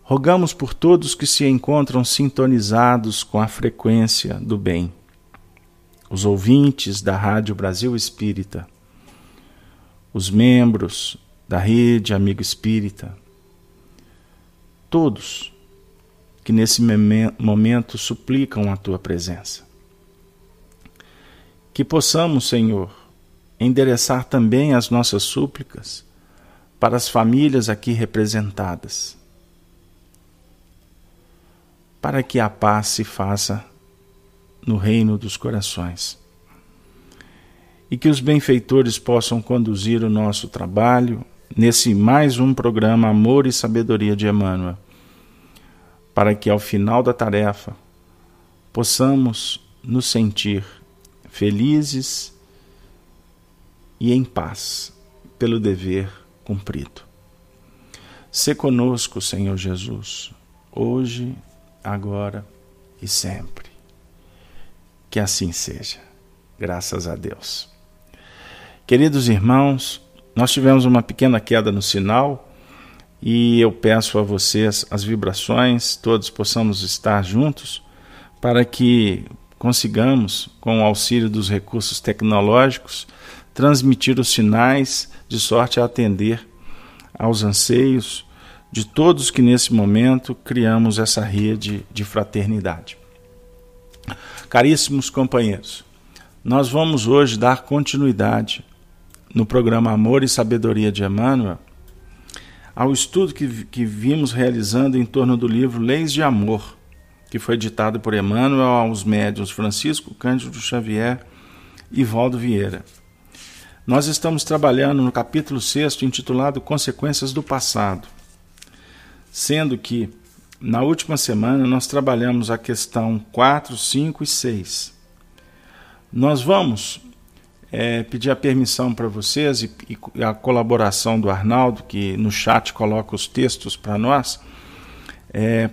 Rogamos por todos que se encontram sintonizados com a frequência do bem, os ouvintes da Rádio Brasil Espírita, os membros da Rede Amigo Espírita, todos que nesse momento suplicam a Tua presença. Que possamos, Senhor, endereçar também as nossas súplicas para as famílias aqui representadas, para que a paz se faça no reino dos corações. E que os benfeitores possam conduzir o nosso trabalho nesse mais um programa Amor e Sabedoria de Emmanuel, para que ao final da tarefa possamos nos sentir felizes e em paz pelo dever cumprido. Sê conosco, Senhor Jesus, hoje, agora e sempre. Que assim seja. Graças a Deus. Queridos irmãos, nós tivemos uma pequena queda no sinal e eu peço a vocês as vibrações, todos possamos estar juntos para que consigamos, com o auxílio dos recursos tecnológicos, transmitir os sinais de sorte a atender aos anseios de todos que nesse momento criamos essa rede de fraternidade. Caríssimos companheiros, nós vamos hoje dar continuidade no programa Amor e Sabedoria de Emmanuel ao estudo que vimos realizando em torno do livro Leis de Amor, que foi ditado por Emmanuel aos médiuns Francisco Cândido Xavier e Valdo Vieira. Nós estamos trabalhando no capítulo 6º, intitulado Consequências do Passado, sendo que na última semana nós trabalhamos a questão 4, 5 e 6. Nós vamos pedir a permissão para vocês e a colaboração do Arnaldo, que no chat coloca os textos para nós,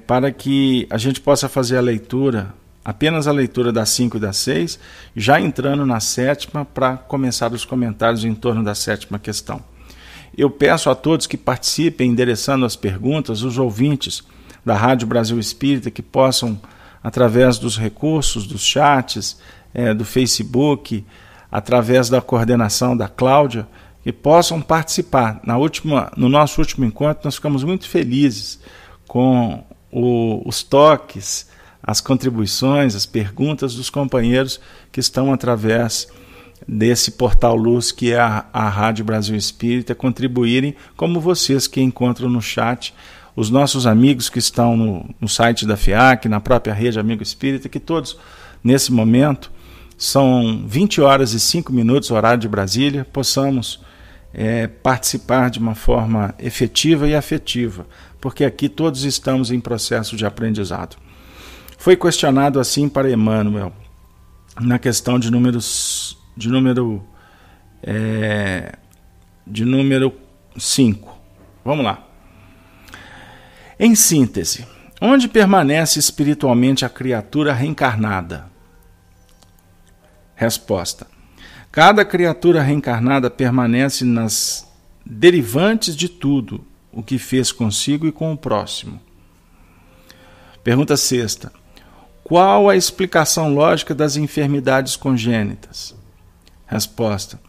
para que a gente possa fazer a leitura, apenas a leitura das 5 e das 6, já entrando na 7ª para começar os comentários em torno da 7ª questão. Eu peço a todos que participem, endereçando as perguntas, os ouvintes da Rádio Brasil Espírita, que possam, através dos recursos, dos chats, do Facebook, através da coordenação da Cláudia, que possam participar. No nosso último encontro, nós ficamos muito felizes com os toques, as contribuições, as perguntas dos companheiros que estão através desse portal Luz que é a Rádio Brasil Espírita, contribuírem, como vocês que encontram no chat, os nossos amigos que estão no site da FIAC, na própria Rede Amigo Espírita, que todos, nesse momento, são 20 horas e 5 minutos, horário de Brasília, possamos participar de uma forma efetiva e afetiva, porque aqui todos estamos em processo de aprendizado. Foi questionado assim para Emmanuel, na questão de número 5. Vamos lá. Em síntese, onde permanece espiritualmente a criatura reencarnada? Resposta. Cada criatura reencarnada permanece nas derivantes de tudo o que fez consigo e com o próximo. Pergunta 6ª. Qual a explicação lógica das enfermidades congênitas? Resposta.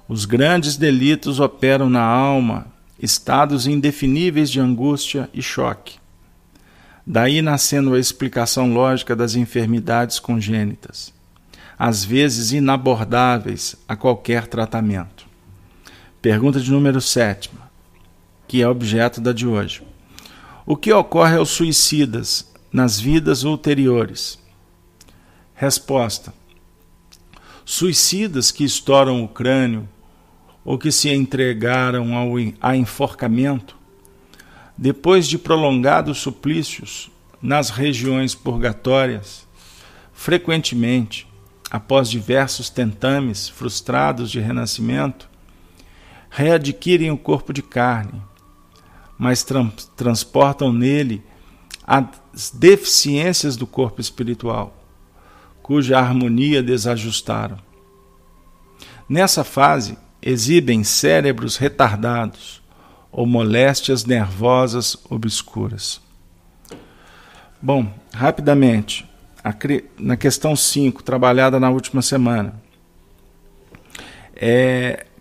Os grandes delitos operam na alma estados indefiníveis de angústia e choque. Daí nascendo a explicação lógica das enfermidades congênitas, às vezes inabordáveis a qualquer tratamento. Pergunta de número 7ª, que é objeto da de hoje. O que ocorre aos suicidas nas vidas ulteriores? Resposta. Suicidas que estouram o crânio ou que se entregaram a enforcamento, depois de prolongados suplícios nas regiões purgatórias, frequentemente, após diversos tentames frustrados de renascimento, readquirem o corpo de carne, mas transportam nele as deficiências do corpo espiritual, cuja harmonia desajustaram. Nessa fase, exibem cérebros retardados ou moléstias nervosas obscuras. Bom, rapidamente, na questão 5, trabalhada na última semana,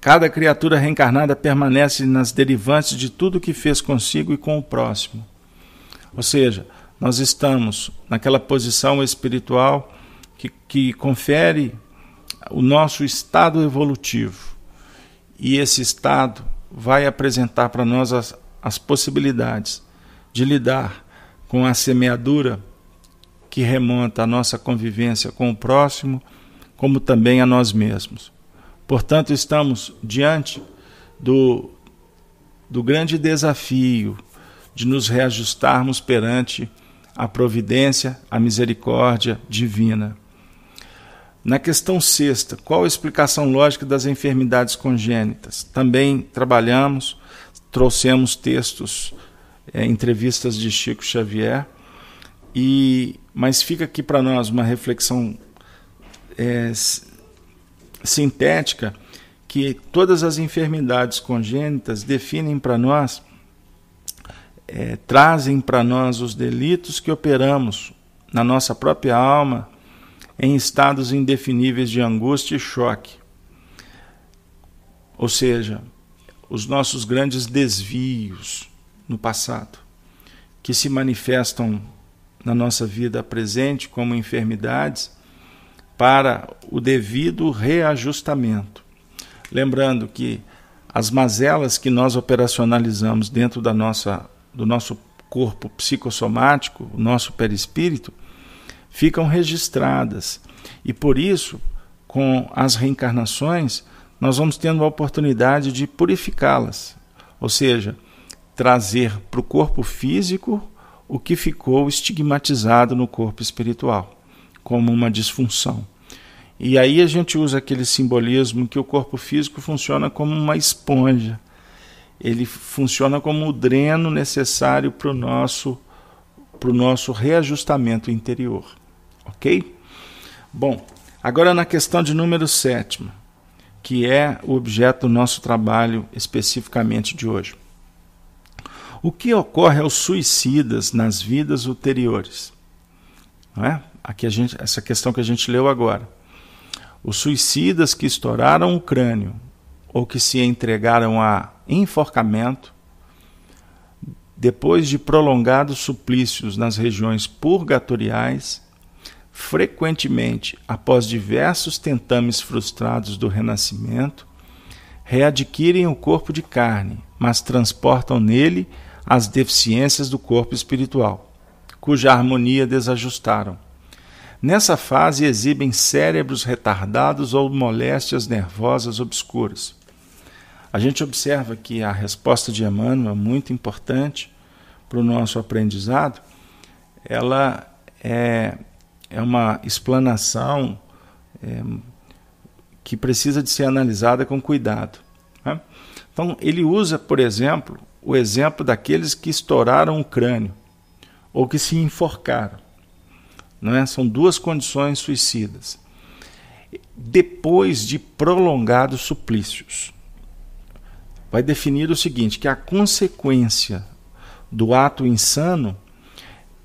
cada criatura reencarnada permanece nas derivantes de tudo que fez consigo e com o próximo. Ou seja, nós estamos naquela posição espiritual que confere o nosso estado evolutivo. E esse estado vai apresentar para nós as possibilidades de lidar com a semeadura que remonta à nossa convivência com o próximo, como também a nós mesmos. Portanto, estamos diante do grande desafio de nos reajustarmos perante a providência, a misericórdia divina. Na questão 6, qual a explicação lógica das enfermidades congênitas? Também trabalhamos, trouxemos textos, entrevistas de Chico Xavier, mas fica aqui para nós uma reflexão sintética, que todas as enfermidades congênitas definem para nós, trazem para nós os delitos que operamos na nossa própria alma, em estados indefiníveis de angústia e choque. Ou seja, os nossos grandes desvios no passado, que se manifestam na nossa vida presente como enfermidades, para o devido reajustamento. Lembrando que as mazelas que nós operacionalizamos dentro do nosso corpo psicossomático, o nosso perispírito, ficam registradas. E por isso, com as reencarnações, nós vamos tendo a oportunidade de purificá-las. Ou seja, trazer para o corpo físico o que ficou estigmatizado no corpo espiritual, como uma disfunção. E aí a gente usa aquele simbolismo que o corpo físico funciona como uma esponja. Ele funciona como o dreno necessário para o nosso reajustamento interior. Ok? Bom, agora na questão de número 7, que é o objeto do nosso trabalho especificamente de hoje. O que ocorre aos suicidas nas vidas ulteriores? Não é? Essa questão que a gente leu agora. Os suicidas que estouraram o crânio ou que se entregaram a enforcamento, depois de prolongados suplícios nas regiões purgatoriais, frequentemente, após diversos tentames frustrados do renascimento, readquirem o corpo de carne, mas transportam nele as deficiências do corpo espiritual, cuja harmonia desajustaram. Nessa fase exibem cérebros retardados ou moléstias nervosas obscuras. A gente observa que a resposta de Emmanuel, muito importante para o nosso aprendizado, ela é uma explanação que precisa de ser analisada com cuidado. Né? Então, ele usa, por exemplo, o exemplo daqueles que estouraram o crânio ou que se enforcaram. Não é? São duas condições suicidas. Depois de prolongados suplícios, vai definir o seguinte, que a consequência do ato insano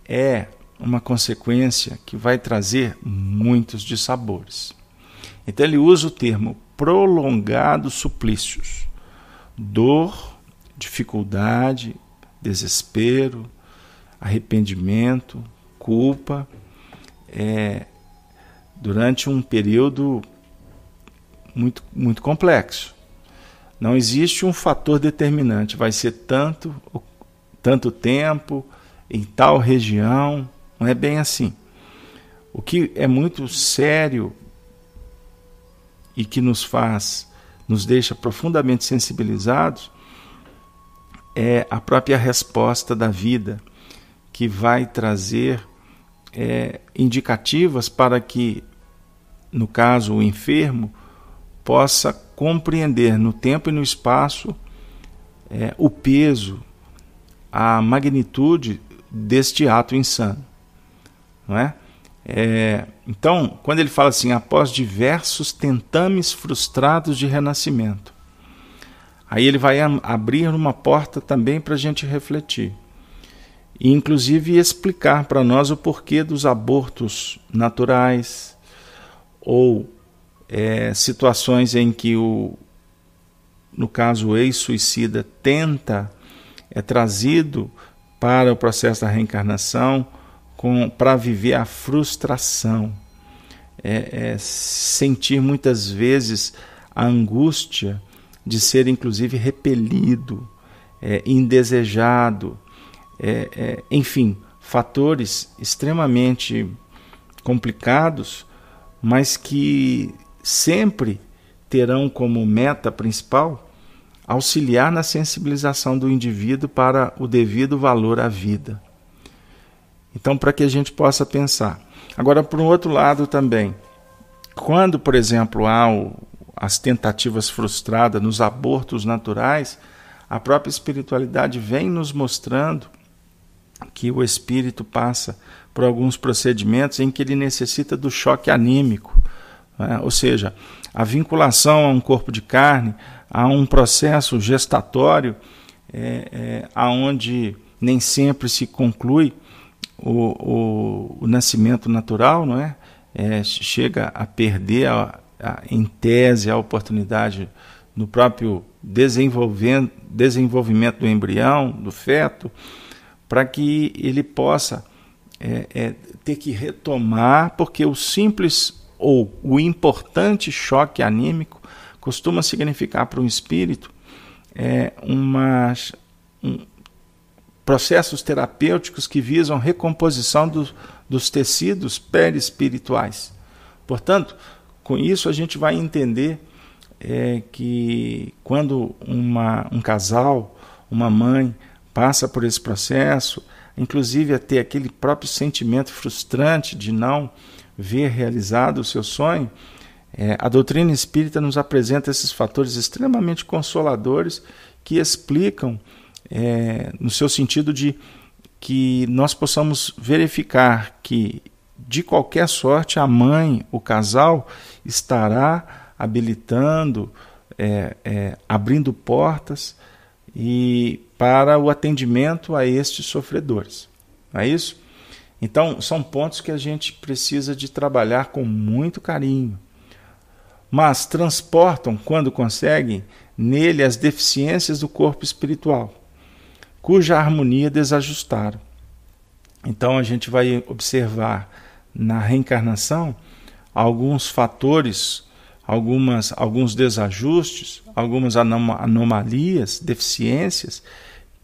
é uma consequência que vai trazer muitos dissabores. Então ele usa o termo prolongados suplícios, dor, dificuldade, desespero, arrependimento, culpa, durante um período muito, muito complexo. Não existe um fator determinante, vai ser tanto tempo, em tal região, não é bem assim. O que é muito sério e que nos deixa profundamente sensibilizados é a própria resposta da vida, que vai trazer indicativas para que, no caso, o enfermo possa compreender no tempo e no espaço o peso, a magnitude deste ato insano. Não é? Então, quando ele fala assim, após diversos tentames frustrados de renascimento, aí ele vai abrir uma porta também para a gente refletir. e inclusive explicar para nós o porquê dos abortos naturais ou situações em que no caso o ex-suicida é trazido para o processo da reencarnação para viver a frustração, sentir muitas vezes a angústia de ser inclusive repelido, indesejado, enfim, fatores extremamente complicados, mas que sempre terão como meta principal auxiliar na sensibilização do indivíduo para o devido valor à vida. Então, para que a gente possa pensar. Agora, por um outro lado também, quando, por exemplo, há as tentativas frustradas nos abortos naturais, a própria espiritualidade vem nos mostrando que o espírito passa por alguns procedimentos em que ele necessita do choque anímico, né? Ou seja, a vinculação a um corpo de carne, a um processo gestatório, aonde nem sempre se conclui o nascimento natural, não é? Chega a perder, em tese, a oportunidade no próprio desenvolvimento do embrião, do feto, para que ele possa ter que retomar, porque o simples ou o importante choque anímico costuma significar para um espírito processos terapêuticos que visam recomposição dos tecidos perispirituais. Portanto, com isso a gente vai entender que quando um casal, uma mãe, passa por esse processo, inclusive a ter aquele próprio sentimento frustrante de não ver realizado o seu sonho, a doutrina espírita nos apresenta esses fatores extremamente consoladores que explicam, no seu sentido de que nós possamos verificar que, de qualquer sorte, a mãe, o casal, estará habilitando, abrindo portas para o atendimento a estes sofredores. Não é isso? Então, são pontos que a gente precisa de trabalhar com muito carinho. Mas transportam, quando conseguem, nele as deficiências do corpo espiritual, cuja harmonia desajustaram. Então a gente vai observar na reencarnação alguns fatores, alguns desajustes, algumas anomalias, deficiências,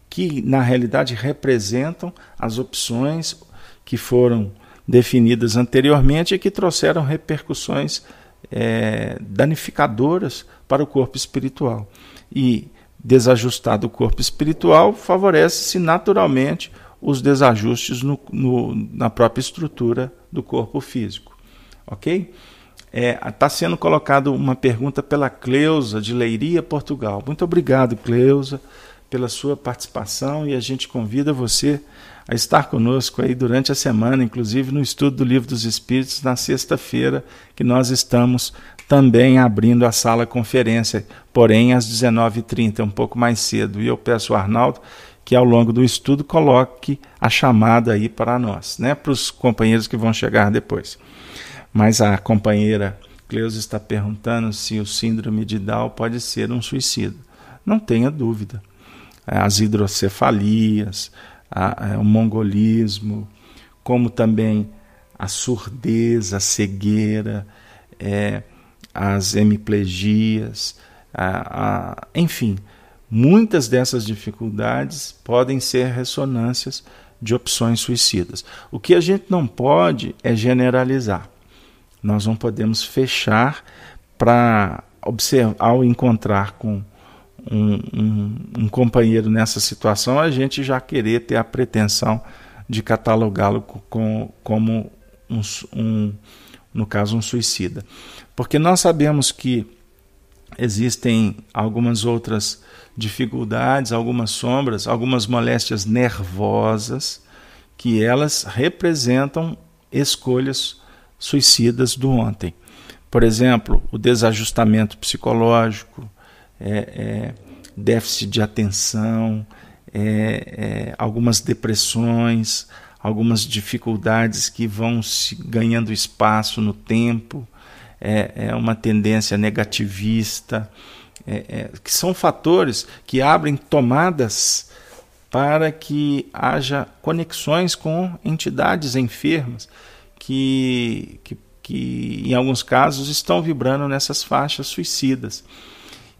que na realidade representam as opções que foram definidas anteriormente e que trouxeram repercussões danificadoras para o corpo espiritual. E desajustado o corpo espiritual, favorece-se naturalmente os desajustes na própria estrutura do corpo físico. Ok? Está sendo colocada uma pergunta pela Cleusa, de Leiria, Portugal. Muito obrigado, Cleusa, pela sua participação, e a gente convida você a estar conosco aí durante a semana, inclusive no estudo do Livro dos Espíritos, na sexta-feira, que nós estamos também abrindo a sala conferência, porém às 19h30, um pouco mais cedo. E eu peço ao Arnaldo que ao longo do estudo coloque a chamada aí para nós, né, para os companheiros que vão chegar depois. Mas a companheira Cleusa está perguntando se o síndrome de Down pode ser um suicídio. Não tenha dúvida. As hidrocefalias, o mongolismo, como também a surdez, a cegueira, as hemiplegias, enfim, muitas dessas dificuldades podem ser ressonâncias de opções suicidas. O que a gente não pode é generalizar. Nós não podemos fechar para observar, ao encontrar com um companheiro nessa situação, a gente já querer ter a pretensão de catalogá-lo como no caso, um suicida. Porque nós sabemos que existem algumas outras dificuldades, algumas sombras, algumas moléstias nervosas, que elas representam escolhas suicidas do ontem. Por exemplo, o desajustamento psicológico, déficit de atenção, algumas depressões, algumas dificuldades que vão se ganhando espaço no tempo, uma tendência negativista, que são fatores que abrem tomadas para que haja conexões com entidades enfermas que em alguns casos estão vibrando nessas faixas suicidas.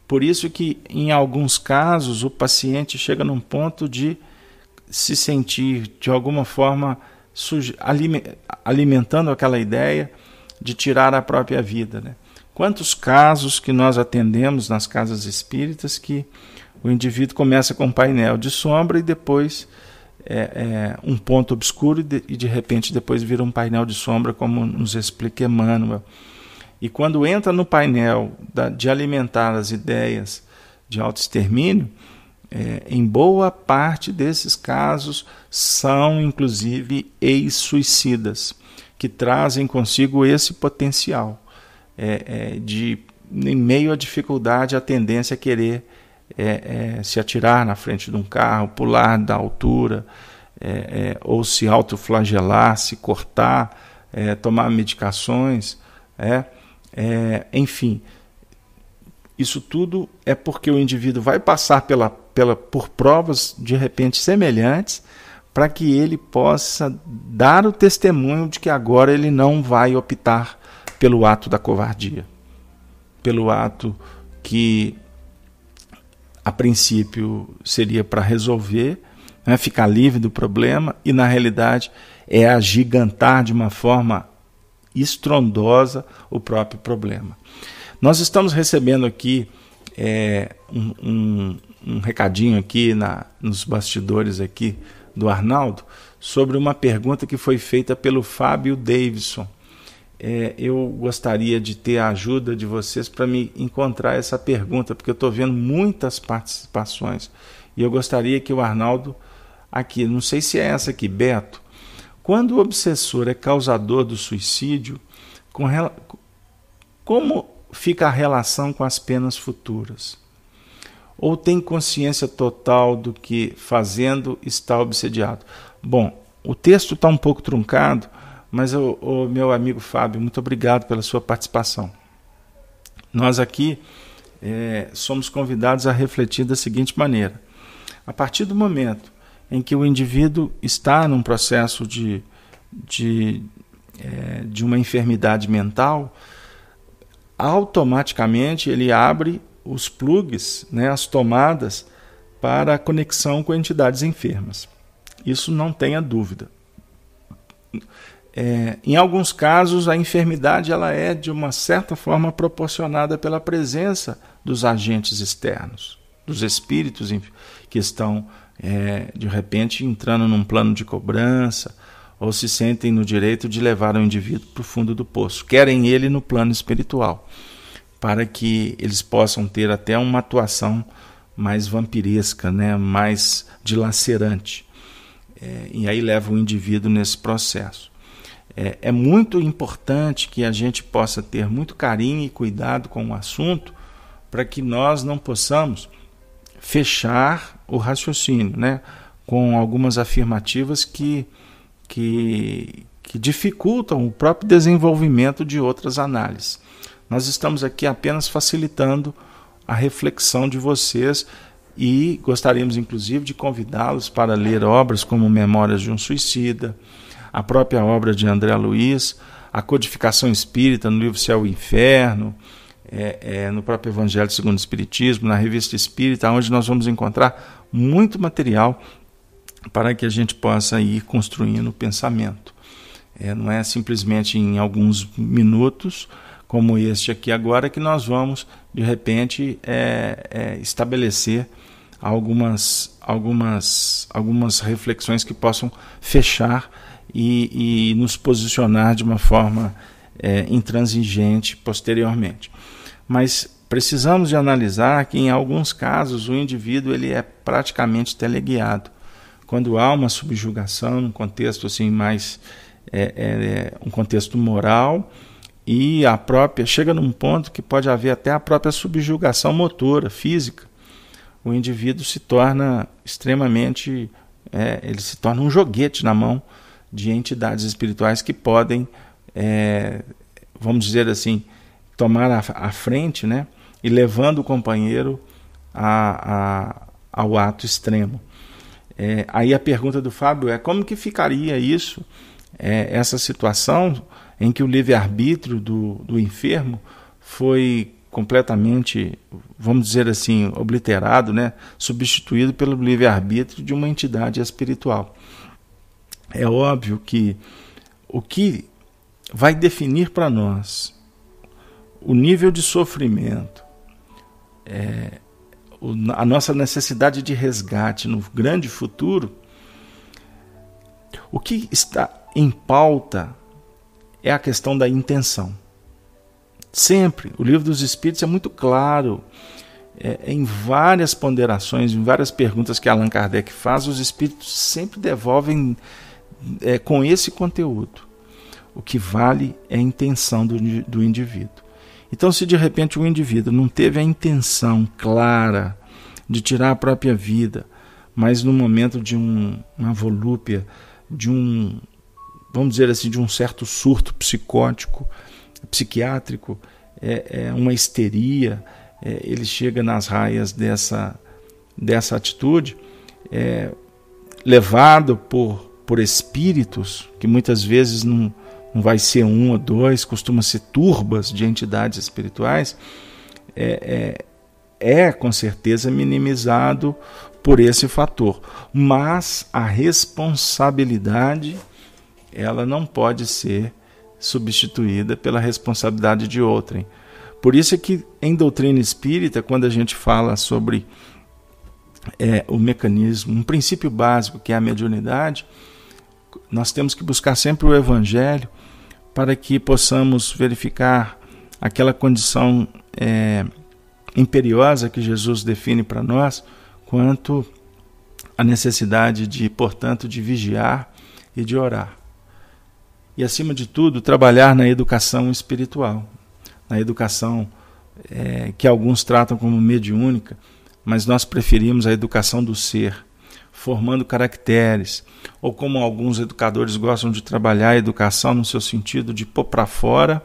Por isso que em alguns casos o paciente chega num ponto de se sentir de alguma forma alimentando aquela ideia de tirar a própria vida, né? Quantos casos que nós atendemos nas casas espíritas que o indivíduo começa com um painel de sombra e depois um ponto obscuro e de repente depois vira um painel de sombra, como nos explica Emmanuel. E quando entra no painel de alimentar as ideias de autoextermínio, em boa parte desses casos são inclusive ex-suicidas, que trazem consigo esse potencial de, em meio à dificuldade, a tendência a querer se atirar na frente de um carro, pular da altura, ou se autoflagelar, se cortar, tomar medicações, enfim. Isso tudo é porque o indivíduo vai passar por provas de repente semelhantes, para que ele possa dar o testemunho de que agora ele não vai optar pelo ato da covardia, pelo ato que a princípio seria para resolver, né, ficar livre do problema, e na realidade é agigantar de uma forma estrondosa o próprio problema. Nós estamos recebendo aqui um recadinho aqui nos bastidores aqui do Arnaldo, sobre uma pergunta que foi feita pelo Fábio Davidson. Eu gostaria de ter a ajuda de vocês para me encontrar essa pergunta, porque eu estou vendo muitas participações, e eu gostaria que o Arnaldo, aqui, não sei se é essa aqui, Beto, quando o obsessor é causador do suicídio, como fica a relação com as penas futuras? Ou tem consciência total do que fazendo está obsediado? Bom, o texto está um pouco truncado, mas o meu amigo Fábio, muito obrigado pela sua participação. Nós aqui somos convidados a refletir da seguinte maneira: a partir do momento em que o indivíduo está num processo de uma enfermidade mental, automaticamente ele abre os plugs, né, as tomadas para a conexão com entidades enfermas. Isso não tenha dúvida. Em alguns casos, a enfermidade ela é, de uma certa forma, proporcionada pela presença dos agentes externos, dos espíritos que estão, de repente, entrando num plano de cobrança, ou se sentem no direito de levar o indivíduo para o fundo do poço. Querem ele no plano espiritual, para que eles possam ter até uma atuação mais vampiresca, né, mais dilacerante. E aí leva o indivíduo nesse processo. É muito importante que a gente possa ter muito carinho e cuidado com o assunto, para que nós não possamos fechar o raciocínio, né, com algumas afirmativas que dificultam o próprio desenvolvimento de outras análises. Nós estamos aqui apenas facilitando a reflexão de vocês, e gostaríamos inclusive de convidá-los para ler obras como Memórias de um Suicida, a própria obra de André Luiz, a Codificação Espírita no livro Céu e Inferno, no próprio Evangelho segundo o Espiritismo, na Revista Espírita, onde nós vamos encontrar muito material para que a gente possa ir construindo o pensamento. Não é simplesmente em alguns minutos, como este aqui agora, que nós vamos, de repente, estabelecer algumas reflexões que possam fechar e nos posicionar de uma forma intransigente posteriormente. Mas precisamos de analisar que, em alguns casos, o indivíduo ele é praticamente teleguiado. Quando há uma subjugação, num contexto assim, mais um contexto moral, e chega num ponto que pode haver até a própria subjugação motora, física, o indivíduo se torna extremamente, ele se torna um joguete na mão de entidades espirituais que podem, vamos dizer assim, tomar a frente, né, e levando o companheiro ao ato extremo. Aí a pergunta do Fábio é: como que ficaria isso, essa situação em que o livre-arbítrio do enfermo foi completamente, vamos dizer assim, obliterado, né, substituído pelo livre-arbítrio de uma entidade espiritual? É óbvio que o que vai definir para nós o nível de sofrimento, a nossa necessidade de resgate no grande futuro, o que está em pauta é a questão da intenção. Sempre, o Livro dos Espíritos é muito claro, em várias ponderações, em várias perguntas que Allan Kardec faz, os Espíritos sempre devolvem com esse conteúdo. O que vale é a intenção do indivíduo. Então, se de repente o indivíduo não teve a intenção clara de tirar a própria vida, mas no momento de uma volúpia, vamos dizer assim, de um certo surto psicótico, psiquiátrico, uma histeria, ele chega nas raias dessa atitude, levado por espíritos, que muitas vezes não vai ser um ou dois, costuma ser turbas de entidades espirituais, com certeza minimizado por esse fator. Mas a responsabilidade, ela não pode ser substituída pela responsabilidade de outrem. Por isso é que em doutrina espírita, quando a gente fala sobre o mecanismo, um princípio básico que é a mediunidade, nós temos que buscar sempre o Evangelho para que possamos verificar aquela condição imperiosa que Jesus define para nós, quanto a necessidade portanto, de vigiar e de orar. E, acima de tudo, trabalhar na educação espiritual, na educação que alguns tratam como mediúnica, mas nós preferimos a educação do ser, formando caracteres, ou como alguns educadores gostam de trabalhar a educação no seu sentido de pôr para fora,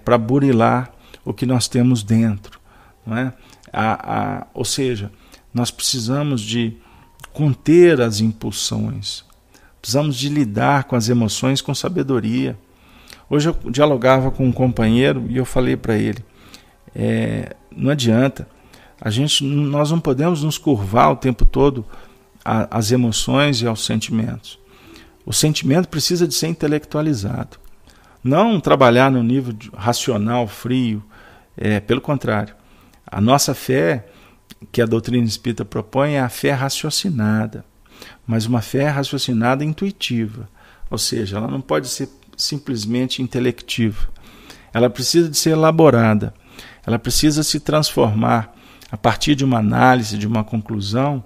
para burilar o que nós temos dentro. Não é? Ou seja, nós precisamos de conter as impulsões, precisamos de lidar com as emoções com sabedoria. Hoje eu dialogava com um companheiro e eu falei para ele, não adianta, nós não podemos nos curvar o tempo todo às emoções e aos sentimentos. O sentimento precisa de ser intelectualizado, não trabalhar no nível racional, frio, pelo contrário. A nossa fé, que a doutrina espírita propõe, é a fé raciocinada, mas uma fé raciocinada intuitiva, ou seja, ela não pode ser simplesmente intelectiva, ela precisa de ser elaborada, ela precisa se transformar a partir de uma análise, de uma conclusão,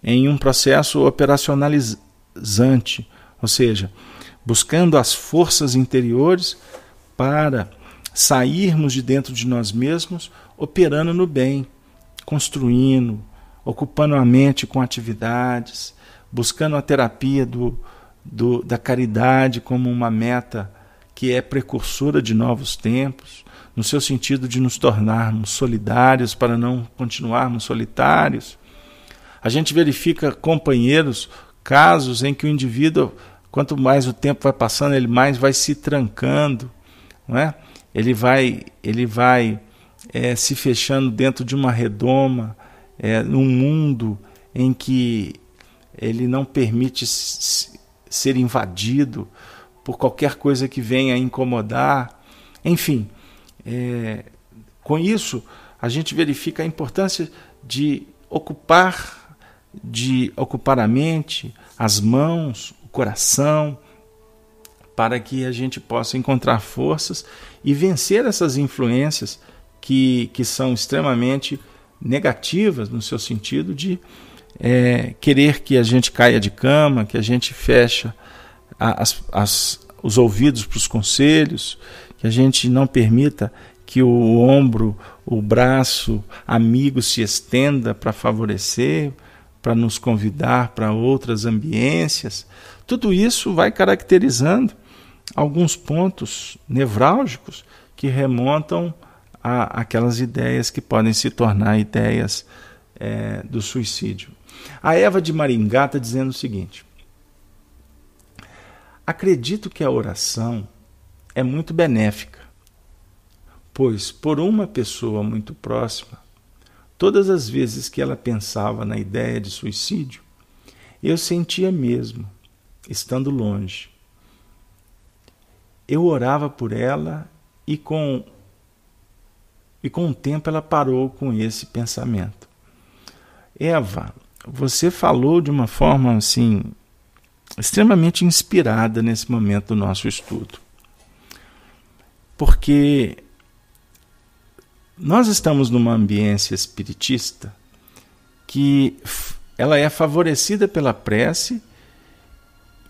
em um processo operacionalizante, ou seja, buscando as forças interiores para sairmos de dentro de nós mesmos, operando no bem, construindo, ocupando a mente com atividades, buscando a terapia da caridade como uma meta que é precursora de novos tempos, no seu sentido de nos tornarmos solidários para não continuarmos solitários. A gente verifica companheiros, casos em que o indivíduo, quanto mais o tempo vai passando, ele mais vai se trancando, não é? Ele vai se fechando dentro de uma redoma, num mundo em que ele não permite ser invadido por qualquer coisa que venha a incomodar. Enfim, com isso a gente verifica a importância de ocupar a mente, as mãos, o coração, para que a gente possa encontrar forças e vencer essas influências que são extremamente negativas, no seu sentido de querer que a gente caia de cama, que a gente feche os ouvidos para os conselhos, que a gente não permita que o ombro, o braço amigo se estenda para favorecer, para nos convidar para outras ambiências. Tudo isso vai caracterizando alguns pontos nevrálgicos que remontam a aquelas ideias que podem se tornar ideias do suicídio. A Eva de Maringá está dizendo o seguinte: acredito que a oração é muito benéfica, pois por uma pessoa muito próxima, todas as vezes que ela pensava na ideia de suicídio, eu sentia mesmo, estando longe. Eu orava por ela e com o tempo ela parou com esse pensamento. Eva, você falou de uma forma assim extremamente inspirada nesse momento do nosso estudo. Porque nós estamos numa ambiência espiritista que ela é favorecida pela prece,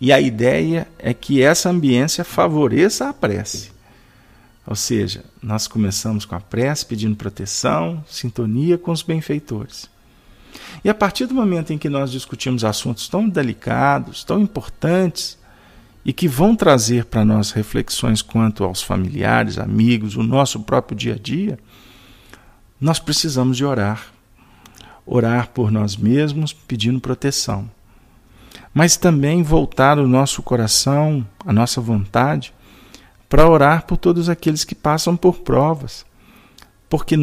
e a ideia é que essa ambiência favoreça a prece. Ou seja, nós começamos com a prece pedindo proteção, sintonia com os benfeitores. E a partir do momento em que nós discutimos assuntos tão delicados, tão importantes, e que vão trazer para nós reflexões quanto aos familiares, amigos, o nosso próprio dia a dia, nós precisamos de orar. Orar por nós mesmos, pedindo proteção. Mas também voltar o nosso coração, a nossa vontade, para orar por todos aqueles que passam por provas. Porque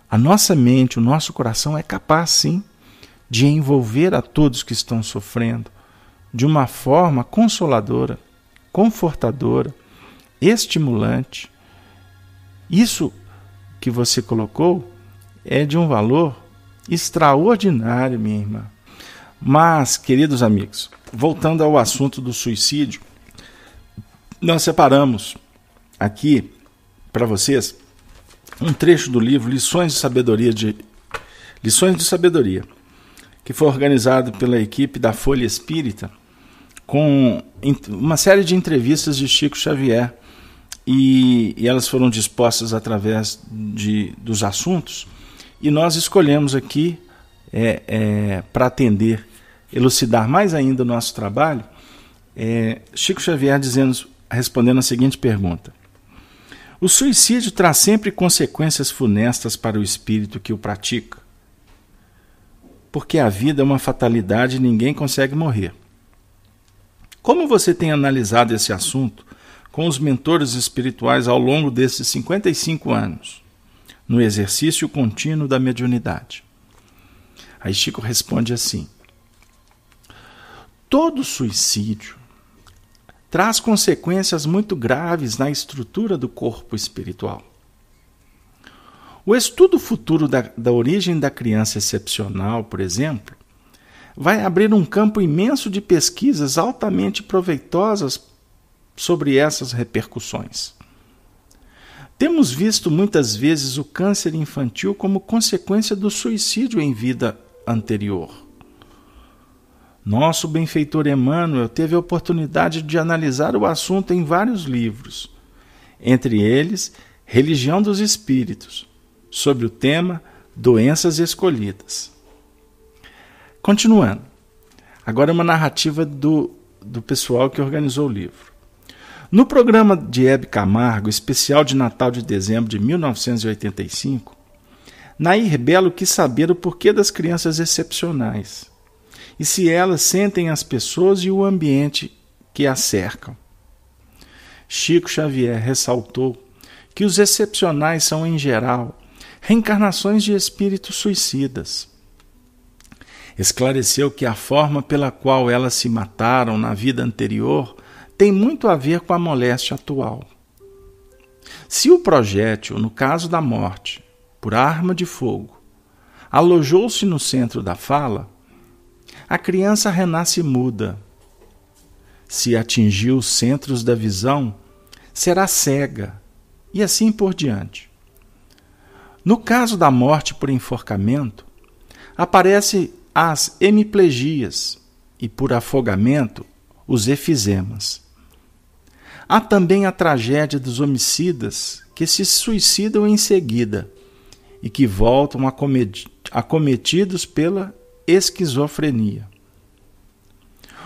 a nossa mente, o nosso coração é capaz, sim, de envolver a todos que estão sofrendo de uma forma consoladora, confortadora, estimulante. Isso que você colocou é de um valor extraordinário, minha irmã. Mas, queridos amigos, voltando ao assunto do suicídio, nós separamos aqui para vocês um trecho do livro Lições de Sabedoria, que foi organizado pela equipe da Folha Espírita, com uma série de entrevistas de Chico Xavier, e elas foram dispostas através dos assuntos, e nós escolhemos aqui, para atender, elucidar mais ainda o nosso trabalho, Chico Xavier respondendo a seguinte pergunta: o suicídio traz sempre consequências funestas para o espírito que o pratica, porque a vida é uma fatalidade e ninguém consegue morrer. Como você tem analisado esse assunto com os mentores espirituais ao longo desses 55 anos, no exercício contínuo da mediunidade? Aí Chico responde assim: todo suicídio traz consequências muito graves na estrutura do corpo espiritual. O estudo futuro da origem da criança excepcional, por exemplo, vai abrir um campo imenso de pesquisas altamente proveitosas sobre essas repercussões. Temos visto muitas vezes o câncer infantil como consequência do suicídio em vida anterior. Nosso benfeitor Emmanuel teve a oportunidade de analisar o assunto em vários livros, entre eles Religião dos Espíritos, sobre o tema Doenças Escolhidas. Continuando, agora uma narrativa do pessoal que organizou o livro. No programa de Hebe Camargo, especial de Natal de dezembro de 1985, Nair Belo quis saber o porquê das crianças excepcionais e se elas sentem as pessoas e o ambiente que as cercam. Chico Xavier ressaltou que os excepcionais são, em geral, reencarnações de espíritos suicidas. Esclareceu que a forma pela qual elas se mataram na vida anterior tem muito a ver com a moléstia atual. Se o projétil, no caso da morte, por arma de fogo, alojou-se no centro da fala, a criança renasce muda. Se atingiu os centros da visão, será cega, e assim por diante. No caso da morte por enforcamento, aparecem as hemiplegias e, por afogamento, os efizemas. Há também a tragédia dos homicidas que se suicidam em seguida e que voltam acometidos pela esquizofrenia.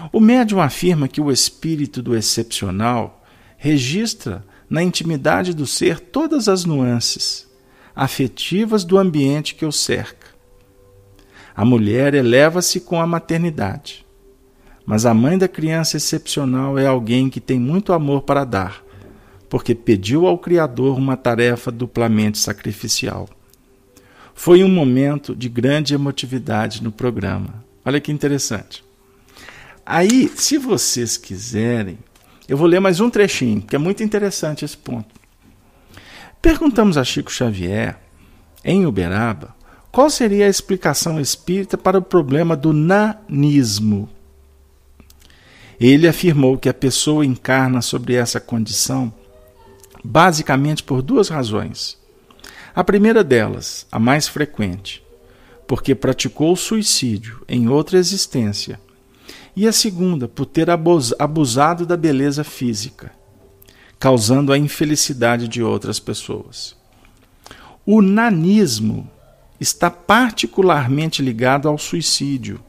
O médium afirma que o espírito do excepcional registra na intimidade do ser todas as nuances afetivas do ambiente que o cerca. A mulher eleva-se com a maternidade, mas a mãe da criança excepcional é alguém que tem muito amor para dar, porque pediu ao Criador uma tarefa duplamente sacrificial. Foi um momento de grande emotividade no programa. Olha que interessante. Aí, se vocês quiserem, eu vou ler mais um trechinho, que é muito interessante esse ponto. Perguntamos a Chico Xavier, em Uberaba, qual seria a explicação espírita para o problema do nanismo. Ele afirmou que a pessoa encarna sobre essa condição basicamente por duas razões. A primeira delas, a mais frequente, porque praticou suicídio em outra existência. E a segunda, por ter abusado da beleza física, causando a infelicidade de outras pessoas. O nanismo está particularmente ligado ao suicídio,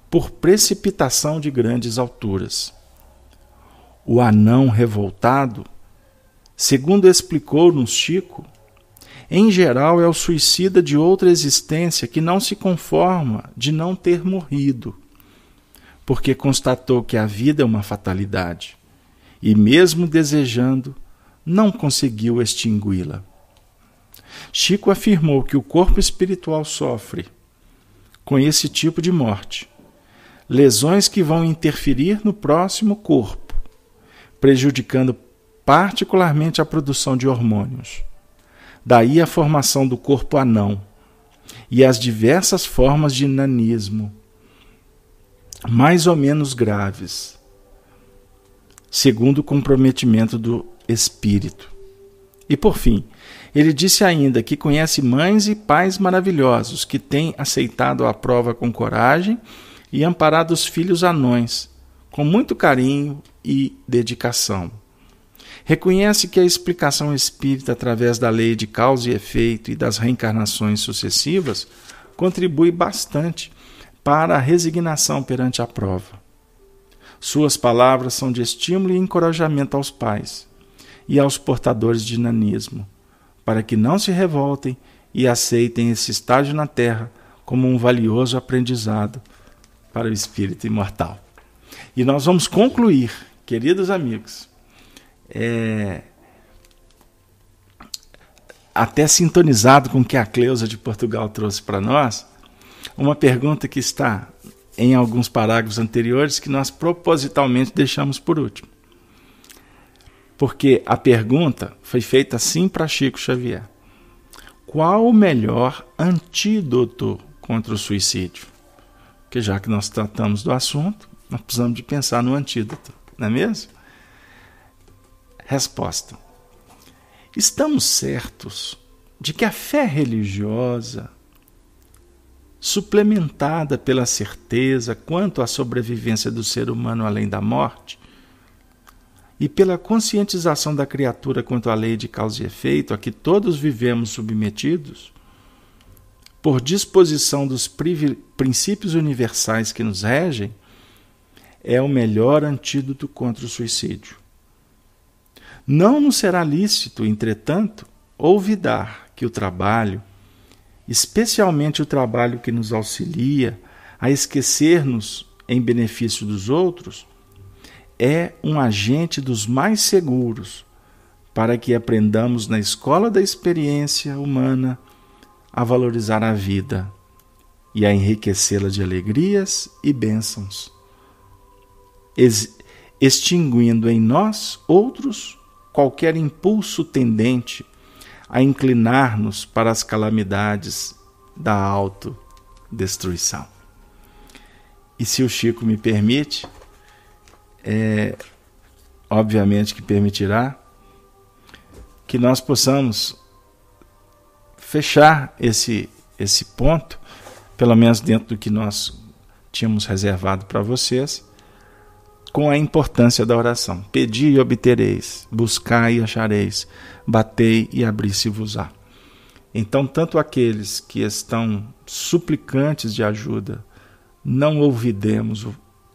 por precipitação de grandes alturas. O anão revoltado, segundo explicou-nos Chico, em geral é o suicida de outra existência que não se conforma de não ter morrido, porque constatou que a vida é uma fatalidade e, mesmo desejando, não conseguiu extingui-la. Chico afirmou que o corpo espiritual sofre, com esse tipo de morte, lesões que vão interferir no próximo corpo, prejudicando particularmente a produção de hormônios. Daí a formação do corpo anão e as diversas formas de nanismo, mais ou menos graves, segundo o comprometimento do espírito. E por fim, ele disse ainda que conhece mães e pais maravilhosos que têm aceitado a prova com coragem e amparado os filhos anões com muito carinho e dedicação. Reconhece que a explicação espírita através da lei de causa e efeito e das reencarnações sucessivas contribui bastante para a resignação perante a prova. Suas palavras são de estímulo e encorajamento aos pais e aos portadores de nanismo, para que não se revoltem e aceitem esse estágio na Terra como um valioso aprendizado para o espírito imortal. E nós vamos concluir, queridos amigos, até sintonizado com o que a Cleusa de Portugal trouxe para nós, uma pergunta que está em alguns parágrafos anteriores que nós propositalmente deixamos por último. Porque a pergunta foi feita assim para Chico Xavier: qual o melhor antídoto contra o suicídio? Porque já que nós tratamos do assunto, nós precisamos de pensar no antídoto, não é mesmo? Resposta: estamos certos de que a fé religiosa, suplementada pela certeza quanto à sobrevivência do ser humano além da morte, e pela conscientização da criatura quanto à lei de causa e efeito a que todos vivemos submetidos, por disposição dos princípios universais que nos regem, é o melhor antídoto contra o suicídio. Não nos será lícito, entretanto, olvidar que o trabalho, especialmente o trabalho que nos auxilia a esquecer-nos em benefício dos outros, é um agente dos mais seguros para que aprendamos na escola da experiência humana a valorizar a vida e a enriquecê-la de alegrias e bênçãos, extinguindo em nós outros qualquer impulso tendente a inclinar-nos para as calamidades da autodestruição. E se o Chico me permite, obviamente que permitirá, que nós possamos fechar esse ponto, pelo menos dentro do que nós tínhamos reservado para vocês, com a importância da oração. Pedi e obtereis, buscai e achareis, batei e abri-se-vos-á. Então, tanto aqueles que estão suplicantes de ajuda, não olvidemos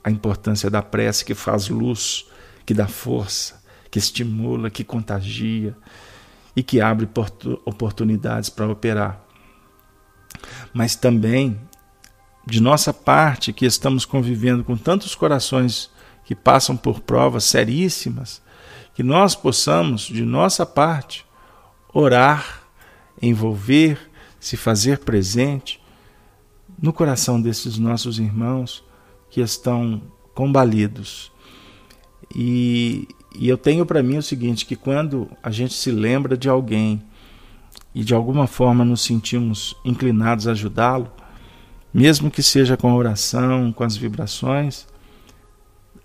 a importância da prece, que faz luz, que dá força, que estimula, que contagia e que abre oportunidades para operar. Mas também, de nossa parte, que estamos convivendo com tantos corações que passam por provas seríssimas, que nós possamos, de nossa parte, orar, envolver, se fazer presente no coração desses nossos irmãos que estão combalidos. E eu tenho para mim o seguinte, que quando a gente se lembra de alguém e de alguma forma nos sentimos inclinados a ajudá-lo, mesmo que seja com a oração, com as vibrações,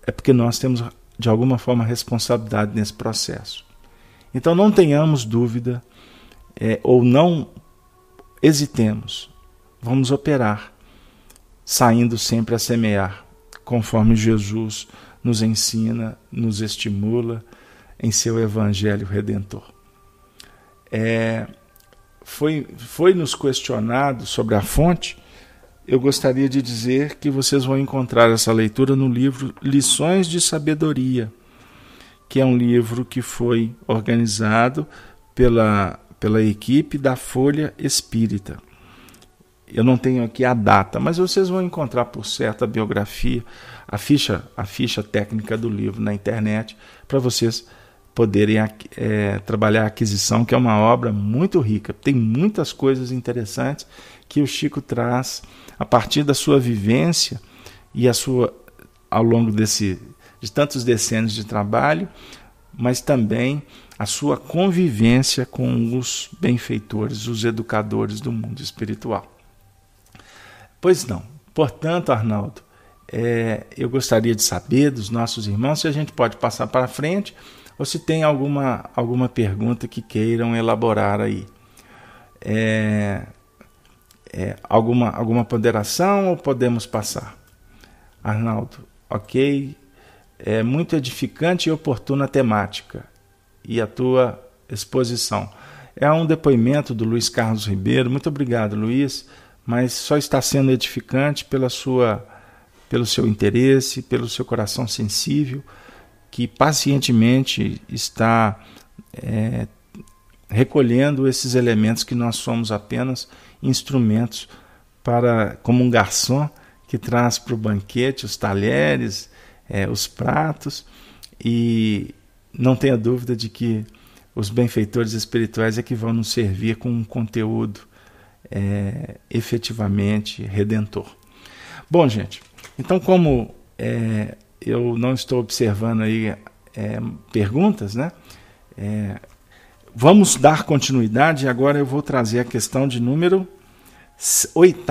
é porque nós temos de alguma forma responsabilidade nesse processo. Então não tenhamos dúvida, ou não hesitemos, vamos operar, saindo sempre a semear, conforme Jesus nos ensina, nos estimula em seu Evangelho Redentor. Foi nos questionado sobre a fonte. Eu gostaria de dizer que vocês vão encontrar essa leitura no livro Lições de Sabedoria, que é um livro que foi organizado pela equipe da Folha Espírita. Eu não tenho aqui a data, mas vocês vão encontrar por certo a biografia, a ficha técnica do livro na internet, para vocês poderem trabalhar a aquisição, que é uma obra muito rica. Tem muitas coisas interessantes que o Chico traz a partir da sua vivência e ao longo de tantos decênios de trabalho, mas também a sua convivência com os benfeitores, os educadores do mundo espiritual. Pois não. Portanto, Arnaldo, eu gostaria de saber dos nossos irmãos se a gente pode passar para frente ou se tem alguma pergunta que queiram elaborar aí. Alguma ponderação ou podemos passar? Arnaldo, ok. É muito edificante e oportuna a temática e a tua exposição. É um depoimento do Luiz Carlos Ribeiro. Muito obrigado, Luiz, mas só está sendo edificante pelo seu interesse, pelo seu coração sensível, que pacientemente está recolhendo esses elementos que nós somos apenas instrumentos como um garçom que traz para o banquete os talheres, os pratos, e não tenha dúvida de que os benfeitores espirituais é que vão nos servir com um conteúdo efetivamente redentor. Bom, gente, então como eu não estou observando aí perguntas, né? Vamos dar continuidade e agora eu vou trazer a questão de número 8.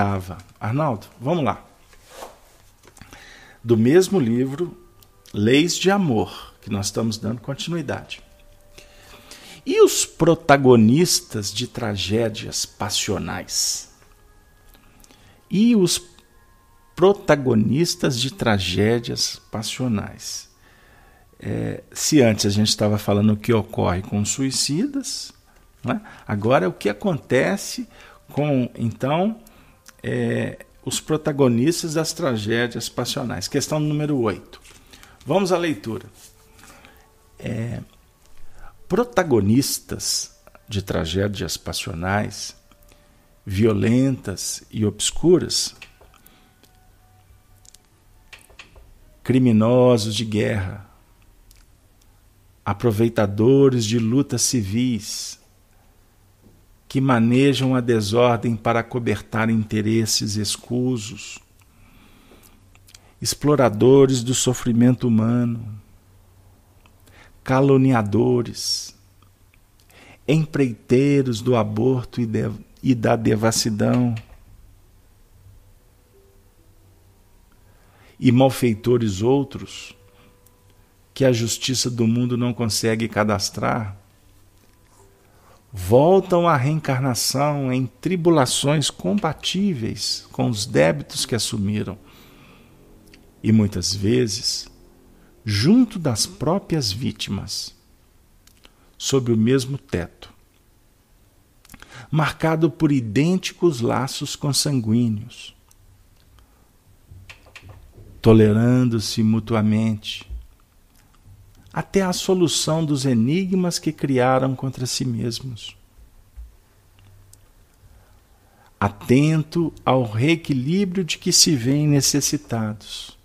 Arnaldo, vamos lá. Do mesmo livro, Leis de Amor, que nós estamos dando continuidade. E os protagonistas de tragédias passionais? E os protagonistas de tragédias passionais? Se antes a gente estava falando o que ocorre com os suicidas, né? Agora o que acontece com, então, os protagonistas das tragédias passionais. Questão número 8. Vamos à leitura. Protagonistas de tragédias passionais, violentas e obscuras, criminosos de guerra, aproveitadores de lutas civis, que manejam a desordem para acobertar interesses escusos, exploradores do sofrimento humano, caluniadores, empreiteiros do aborto e da devassidão, e malfeitores outros que a justiça do mundo não consegue cadastrar, voltam à reencarnação em tribulações compatíveis com os débitos que assumiram e muitas vezes junto das próprias vítimas, sob o mesmo teto, marcado por idênticos laços consanguíneos, tolerando-se mutuamente, até a solução dos enigmas que criaram contra si mesmos. Atento ao reequilíbrio de que se veem necessitados,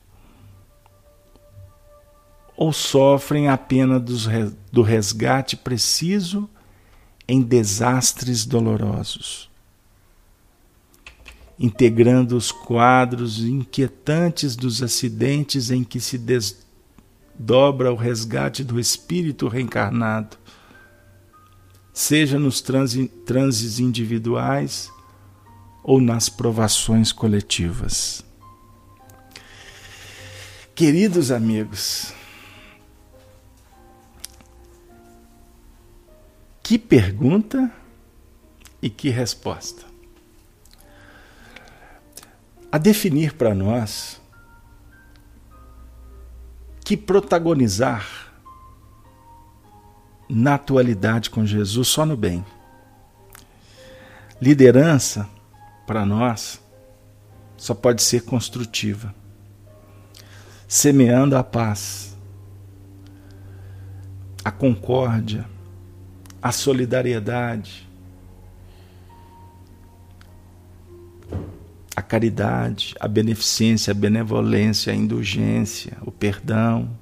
ou sofrem a pena do resgate preciso em desastres dolorosos, integrando os quadros inquietantes dos acidentes em que se desdobra o resgate do espírito reencarnado, seja nos transes individuais ou nas provações coletivas. Queridos amigos, que pergunta e que resposta. A definir para nós que protagonizar na atualidade com Jesus só no bem. Liderança, para nós, só pode ser construtiva, semeando a paz, a concórdia, a solidariedade, a caridade, a beneficência, a benevolência, a indulgência, o perdão.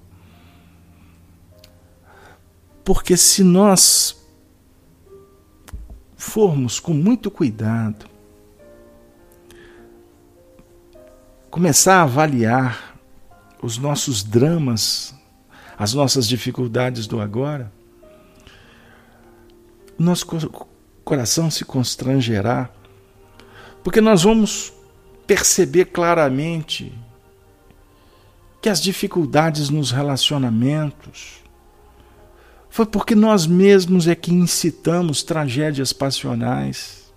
Porque se nós formos com muito cuidado, começar a avaliar os nossos dramas, as nossas dificuldades do agora, nosso coração se constrangerá, porque nós vamos perceber claramente que as dificuldades nos relacionamentos foi porque nós mesmos é que incitamos tragédias passionais.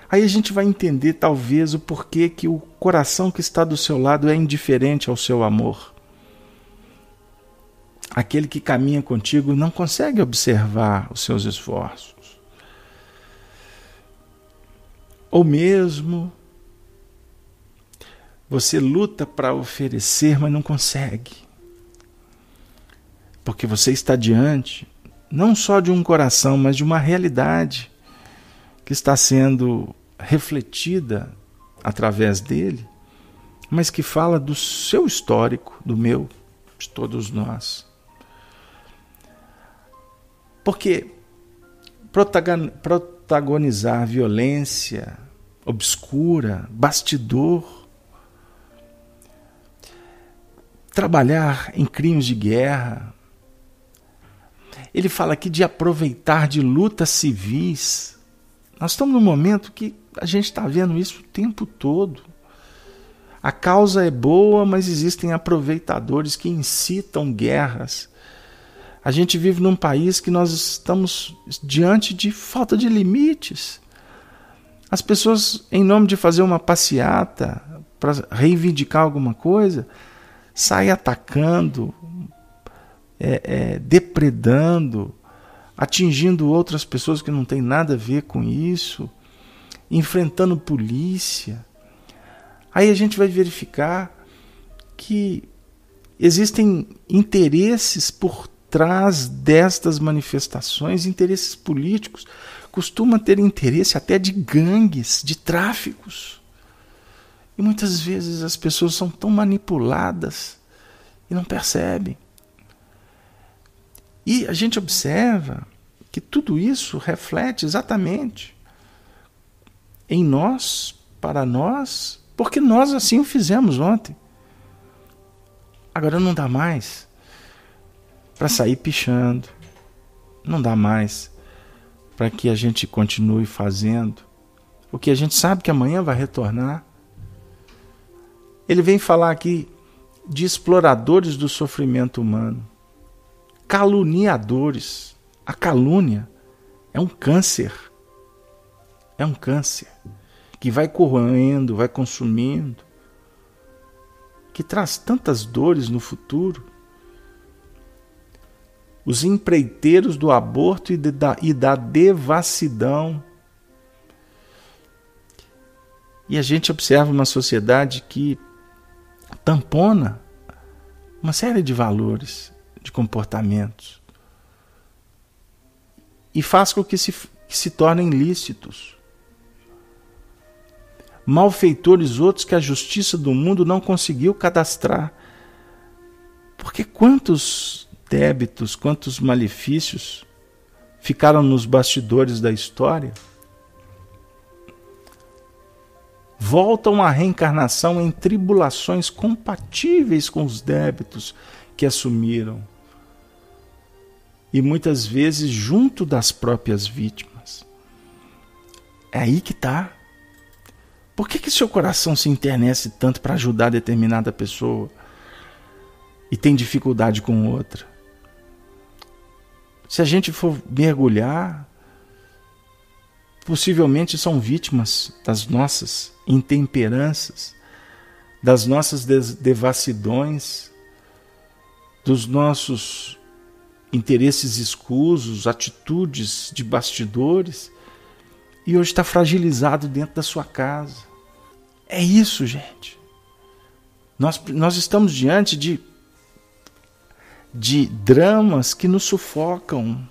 Aí a gente vai entender talvez o porquê que o coração que está do seu lado é indiferente ao seu amor. Aquele que caminha contigo não consegue observar os seus esforços. Ou mesmo você luta para oferecer, mas não consegue. Porque você está diante não só de um coração, mas de uma realidade que está sendo refletida através dele, mas que fala do seu histórico, do meu, de todos nós. Porque protagonizar violência obscura, bastidor, trabalhar em crimes de guerra. Ele fala aqui de aproveitar de lutas civis. Nós estamos num momento que a gente está vendo isso o tempo todo. A causa é boa, mas existem aproveitadores que incitam guerras. A gente vive num país que nós estamos diante de falta de limites. As pessoas, em nome de fazer uma passeata para reivindicar alguma coisa, saem atacando, depredando, atingindo outras pessoas que não têm nada a ver com isso, enfrentando polícia. Aí a gente vai verificar que existem interesses por trás destas manifestações, interesses políticos, costuma ter interesse até de gangues, de tráficos. E muitas vezes as pessoas são tão manipuladas e não percebem. E a gente observa que tudo isso reflete exatamente em nós, para nós, porque nós assim o fizemos ontem. Agora não dá mais para sair pichando, não dá mais para que a gente continue fazendo o que a gente sabe que amanhã vai retornar. Ele vem falar aqui de exploradores do sofrimento humano, caluniadores. A calúnia é um câncer. É um câncer que vai corroendo, vai consumindo. que traz tantas dores no futuro. Os empreiteiros do aborto e da devassidão. E a gente observa uma sociedade que tampona uma série de valores, de comportamentos, e faz com que se tornem lícitos. Malfeitores outros que a justiça do mundo não conseguiu cadastrar. Porque quantos débitos, quantos malefícios ficaram nos bastidores da história? Voltam à reencarnação em tribulações compatíveis com os débitos que assumiram. E muitas vezes junto das próprias vítimas. É aí que está. Por que seu coração se enternece tanto para ajudar determinada pessoa e tem dificuldade com outra? Se a gente for mergulhar, possivelmente são vítimas das nossas intemperanças, das nossas devassidões, dos nossos interesses escusos, atitudes de bastidores, e hoje está fragilizado dentro da sua casa. É isso, gente. Nós estamos diante de dramas que nos sufocam,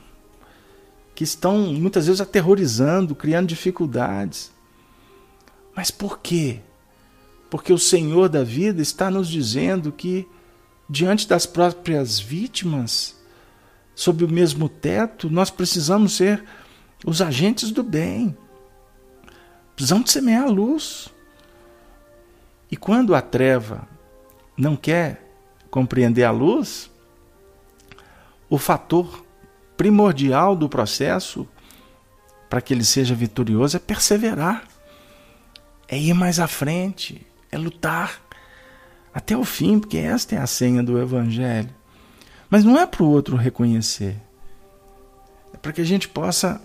que estão muitas vezes aterrorizando, criando dificuldades. Mas por quê? Porque o Senhor da vida está nos dizendo que, diante das próprias vítimas, sob o mesmo teto, nós precisamos ser os agentes do bem. Precisamos semear a luz. E quando a treva não quer compreender a luz, o fator primordial do processo para que ele seja vitorioso é perseverar, é ir mais à frente, é lutar até o fim, porque esta é a senha do Evangelho. Mas não é para o outro reconhecer, é para que a gente possa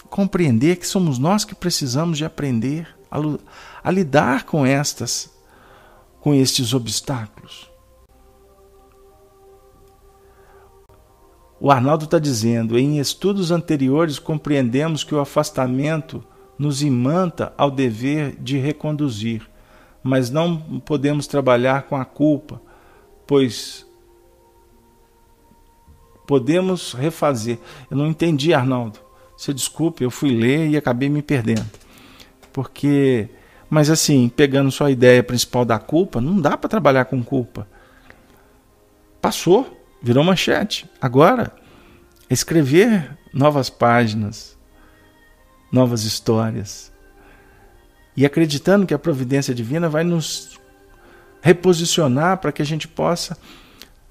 compreender que somos nós que precisamos de aprender a lidar com estes obstáculos. O Arnaldo está dizendo: em estudos anteriores compreendemos que o afastamento nos imanta ao dever de reconduzir, mas não podemos trabalhar com a culpa, pois podemos refazer. Eu não entendi, Arnaldo. Você desculpe, eu fui ler e acabei me perdendo. Mas assim, pegando só a ideia principal da culpa, não dá para trabalhar com culpa. Passou, virou manchete. Agora, escrever novas páginas, novas histórias. E acreditando que a providência divina vai nos reposicionar para que a gente possa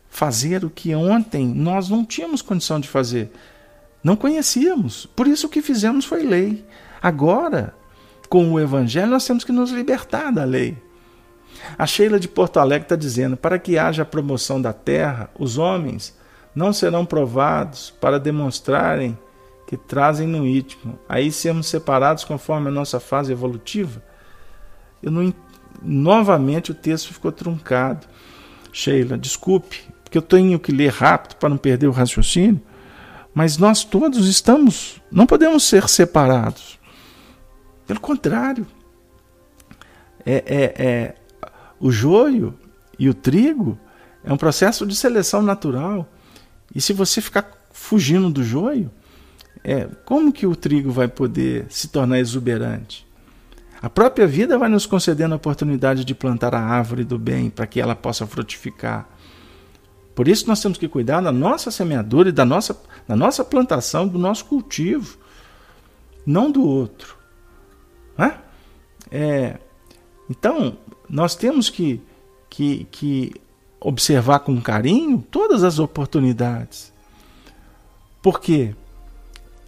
fazer o que ontem nós não tínhamos condição de fazer. Não conhecíamos. Por isso o que fizemos foi lei. Agora, com o Evangelho, nós temos que nos libertar da lei. A Sheila de Porto Alegre está dizendo: para que haja a promoção da terra, os homens não serão provados para demonstrarem que trazem no íntimo. Aí sermos separados conforme a nossa fase evolutiva. Novamente o texto ficou truncado. Sheila, desculpe, porque eu tenho que ler rápido para não perder o raciocínio, mas nós todos não podemos ser separados. Pelo contrário, o joio e o trigo é um processo de seleção natural. E se você ficar fugindo do joio, como que o trigo vai poder se tornar exuberante? A própria vida vai nos concedendo a oportunidade de plantar a árvore do bem para que ela possa frutificar. Por isso nós temos que cuidar da nossa semeadura e da nossa plantação, do nosso cultivo, não do outro. Então, nós temos que observar com carinho todas as oportunidades. Porque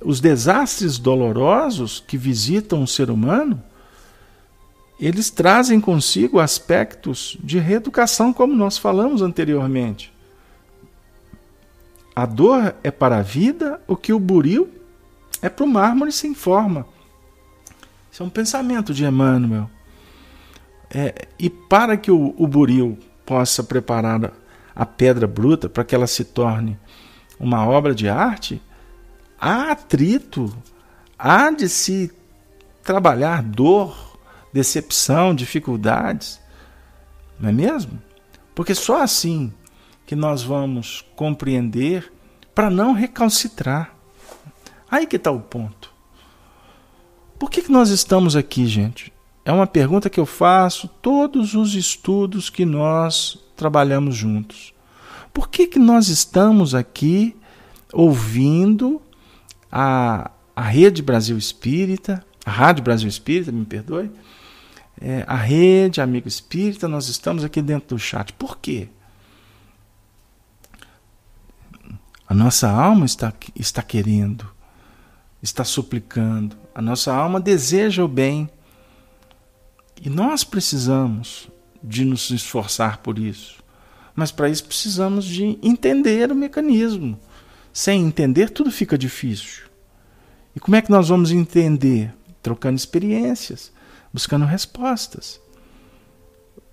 os desastres dolorosos que visitam o ser humano, eles trazem consigo aspectos de reeducação, como nós falamos anteriormente. A dor é para a vida o que o buril é para o mármore sem forma. Isso é um pensamento de Emmanuel. E para que o buril possa preparar a pedra bruta para que ela se torne uma obra de arte, há atrito, há de se trabalhar dor, decepção, dificuldades, não é mesmo? Porque só assim que nós vamos compreender para não recalcitrar. Aí que está o ponto. Por que nós estamos aqui, gente? É uma pergunta que eu faço todos os estudos que nós trabalhamos juntos. Por que nós estamos aqui ouvindo a Rede Brasil Espírita, a Rádio Brasil Espírita, me perdoe, a Rede Amigo Espírita, nós estamos aqui dentro do chat. Por quê? A nossa alma está querendo, está suplicando, a nossa alma deseja o bem. E nós precisamos de nos esforçar por isso. Mas para isso precisamos de entender o mecanismo. Sem entender, tudo fica difícil. E como é que nós vamos entender? Trocando experiências, buscando respostas.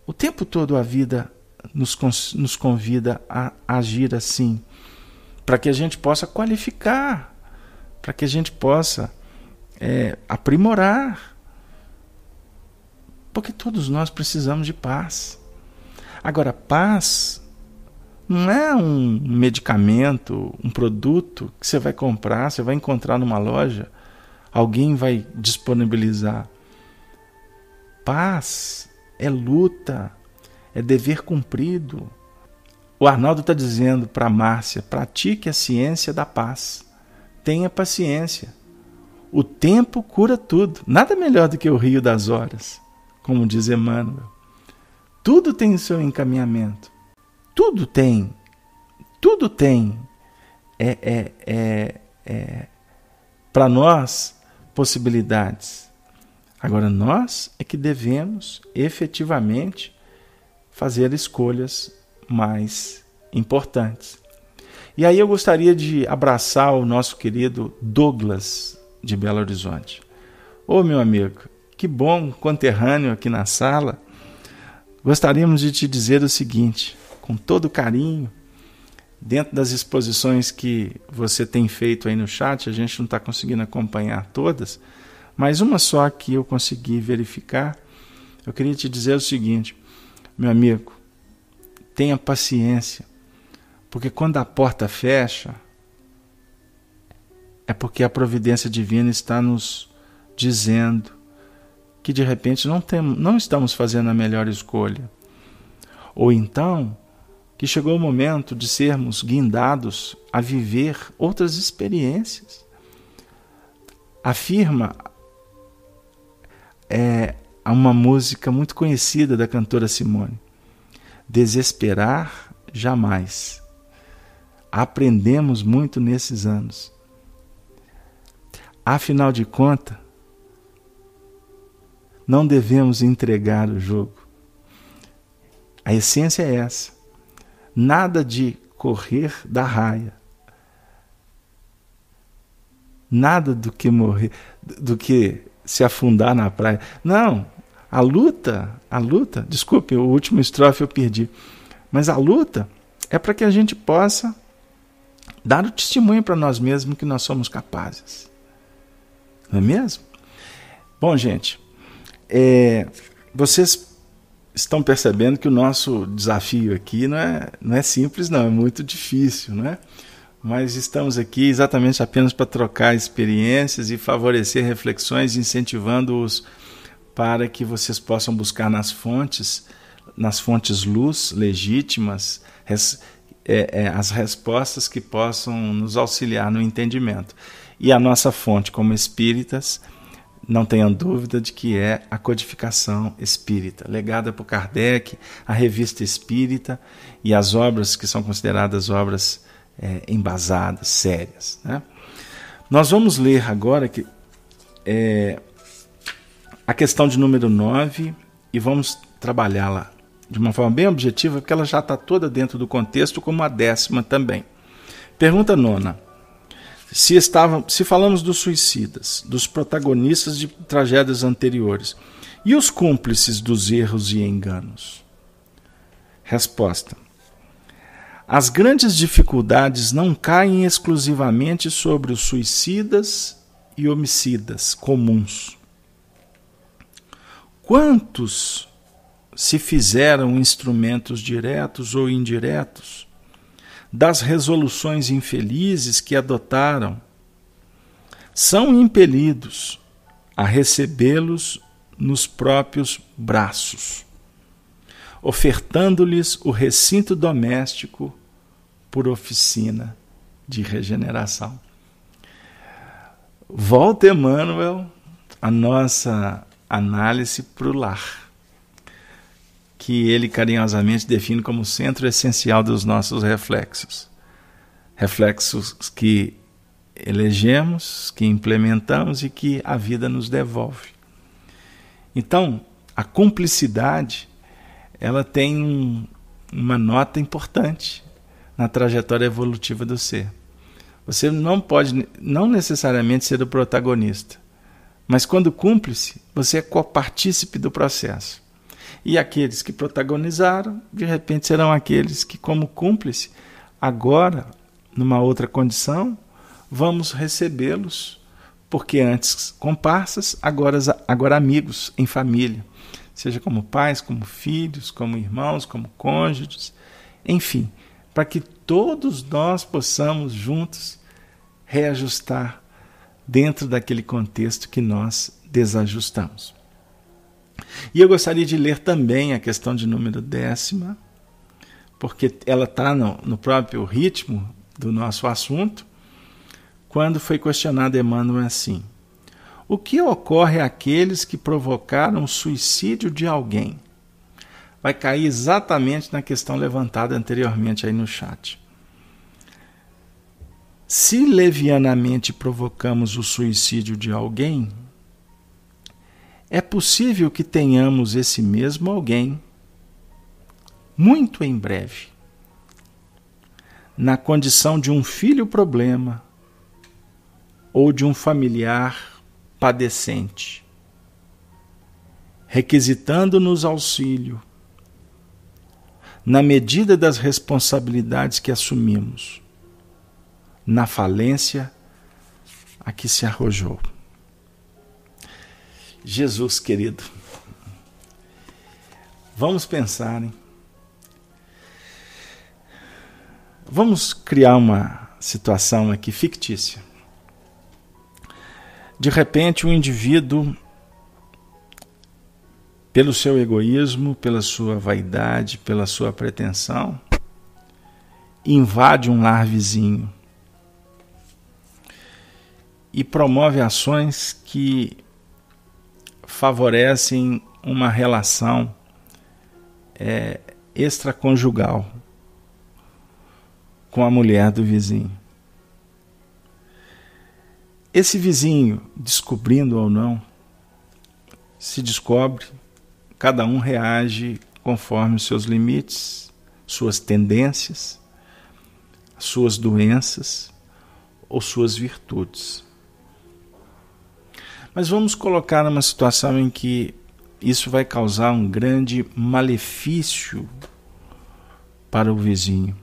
O tempo todo a vida nos convida a agir assim, para que a gente possa qualificar, para que a gente possa aprimorar. Porque todos nós precisamos de paz. Agora, paz não é um medicamento, um produto que você vai comprar, você vai encontrar numa loja, alguém vai disponibilizar. Paz é luta, é dever cumprido. O Arnaldo está dizendo para a Márcia, pratique a ciência da paz. Tenha paciência. O tempo cura tudo. Nada melhor do que o rio das horas, como diz Emmanuel. Tudo tem o seu encaminhamento. Tudo tem. Tudo tem. Para nós, possibilidades. Agora, nós é que devemos efetivamente fazer escolhas mais importantes. E aí eu gostaria de abraçar o nosso querido Douglas de Belo Horizonte. Ô meu amigo, que bom conterrâneo aqui na sala. Gostaríamos de te dizer o seguinte, com todo carinho, dentro das exposições que você tem feito aí no chat, a gente não está conseguindo acompanhar todas, mas uma só que eu consegui verificar, eu queria te dizer o seguinte, meu amigo, tenha paciência, porque quando a porta fecha, é porque a providência divina está nos dizendo que de repente não estamos fazendo a melhor escolha. Ou então, que chegou o momento de sermos guindados a viver outras experiências. Afirma uma música muito conhecida da cantora Simone. Desesperar jamais. Aprendemos muito nesses anos. Afinal de contas, não devemos entregar o jogo. A essência é essa. Nada de correr da raia. Nada do que morrer, do que se afundar na praia. Não, a luta, desculpe, o último estrofe eu perdi, mas a luta é para que a gente possa dar o testemunho para nós mesmos que nós somos capazes. Não é mesmo? Bom, gente, vocês estão percebendo que o nosso desafio aqui não é simples, não, é muito difícil, não é? Mas estamos aqui exatamente apenas para trocar experiências e favorecer reflexões, incentivando-os para que vocês possam buscar nas fontes luz legítimas, as respostas que possam nos auxiliar no entendimento. E a nossa fonte como espíritas, não tenham dúvida de que é a codificação espírita, legada por Kardec, a revista espírita e as obras que são consideradas obras embasadas, sérias, né? Nós vamos ler agora a questão de número 9 e vamos trabalhá-la de uma forma bem objetiva, porque ela já está toda dentro do contexto, como a 10ª também. Pergunta 9. Se falamos dos suicidas, dos protagonistas de tragédias anteriores, E os cúmplices dos erros e enganos? Resposta: as grandes dificuldades não caem exclusivamente sobre os suicidas e homicidas comuns. Quantos se fizeram instrumentos diretos ou indiretos das resoluções infelizes que adotaram, são impelidos a recebê-los nos próprios braços, ofertando-lhes o recinto doméstico por oficina de regeneração. Volta, Emmanuel, a nossa análise para o lar, que ele carinhosamente define como centro essencial dos nossos reflexos. Reflexos que elegemos, que implementamos e que a vida nos devolve. Então, a cumplicidade, ela tem uma nota importante na trajetória evolutiva do ser. Você não pode, não necessariamente ser o protagonista, mas quando cúmplice, você é copartícipe do processo. E aqueles que protagonizaram, de repente serão aqueles que, como cúmplice, agora, numa outra condição, vamos recebê-los, porque antes comparsas, agora amigos em família, seja como pais, como filhos, como irmãos, como cônjuges, enfim, para que todos nós possamos juntos reajustar dentro daquele contexto que nós desajustamos. E eu gostaria de ler também a questão de número 10ª, porque ela está no próprio ritmo do nosso assunto, quando foi questionado Emmanuel assim: o que ocorre àqueles que provocaram o suicídio de alguém? Vai cair exatamente na questão levantada anteriormente aí no chat. Se levianamente provocamos o suicídio de alguém, é possível que tenhamos esse mesmo alguém, muito em breve, na condição de um filho problema ou de um familiar padecente, requisitando-nos auxílio na medida das responsabilidades que assumimos, na falência a que se arrojou. Jesus querido, vamos pensar, hein? Vamos criar uma situação aqui fictícia. De repente, um indivíduo, pelo seu egoísmo, pela sua vaidade, pela sua pretensão, invade um lar vizinho e promove ações que favorecem uma relação extraconjugal com a mulher do vizinho. Esse vizinho, descobrindo ou não, se descobre, cada um reage conforme os seus limites, suas tendências, suas doenças ou suas virtudes. Mas vamos colocar numa situação em que isso vai causar um grande malefício para o vizinho,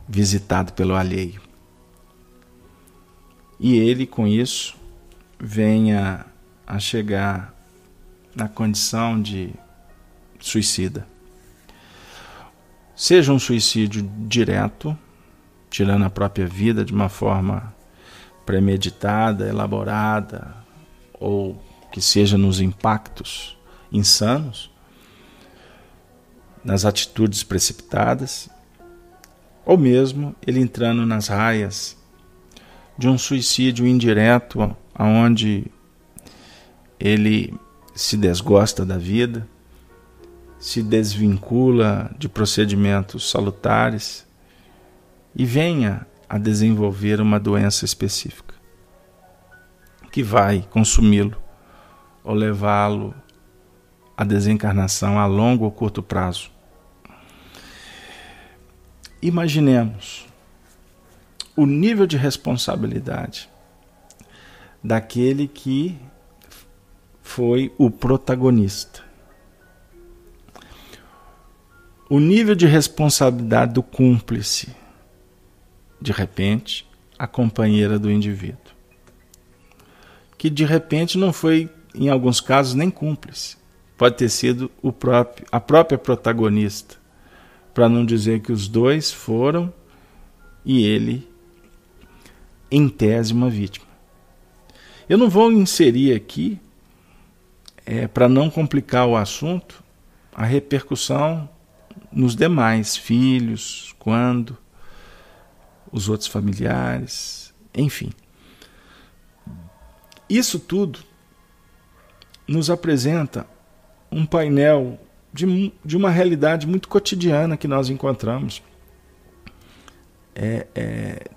visitado pelo alheio. E ele, com isso, venha a chegar na condição de suicida. Seja um suicídio direto, tirando a própria vida de uma forma premeditada, elaborada, ou que seja nos impactos insanos, nas atitudes precipitadas, ou mesmo ele entrando nas raias de um suicídio indireto, onde ele se desgosta da vida, se desvincula de procedimentos salutares e venha a desenvolver uma doença específica que vai consumi-lo ou levá-lo à desencarnação a longo ou curto prazo. Imaginemos o nível de responsabilidade daquele que foi o protagonista. O nível de responsabilidade do cúmplice, de repente, a companheira do indivíduo, que de repente não foi, em alguns casos, nem cúmplice. Pode ter sido a própria protagonista, para não dizer que os dois foram e ele, em tese, uma vítima. Eu não vou inserir aqui, para não complicar o assunto, a repercussão nos demais filhos, quando, os outros familiares, enfim. Isso tudo nos apresenta um painel de uma realidade muito cotidiana que nós encontramos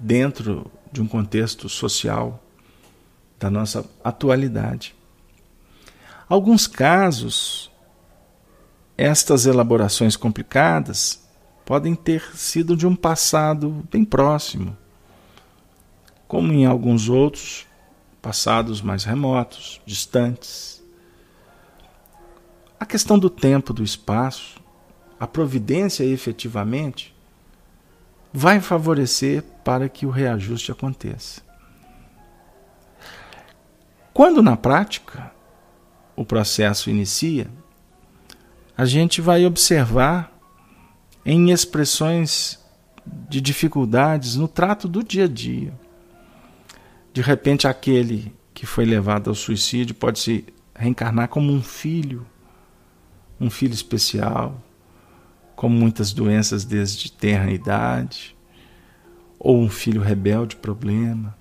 dentro de um contexto social da nossa atualidade. Alguns casos, estas elaborações complicadas podem ter sido de um passado bem próximo, como em alguns outros passados mais remotos, distantes. A questão do tempo, do espaço, a providência efetivamente vai favorecer para que o reajuste aconteça. Quando na prática o processo inicia, a gente vai observar em expressões de dificuldades no trato do dia a dia. De repente, aquele que foi levado ao suicídio pode se reencarnar como um filho especial, com muitas doenças desde tenra idade, ou um filho rebelde, problema.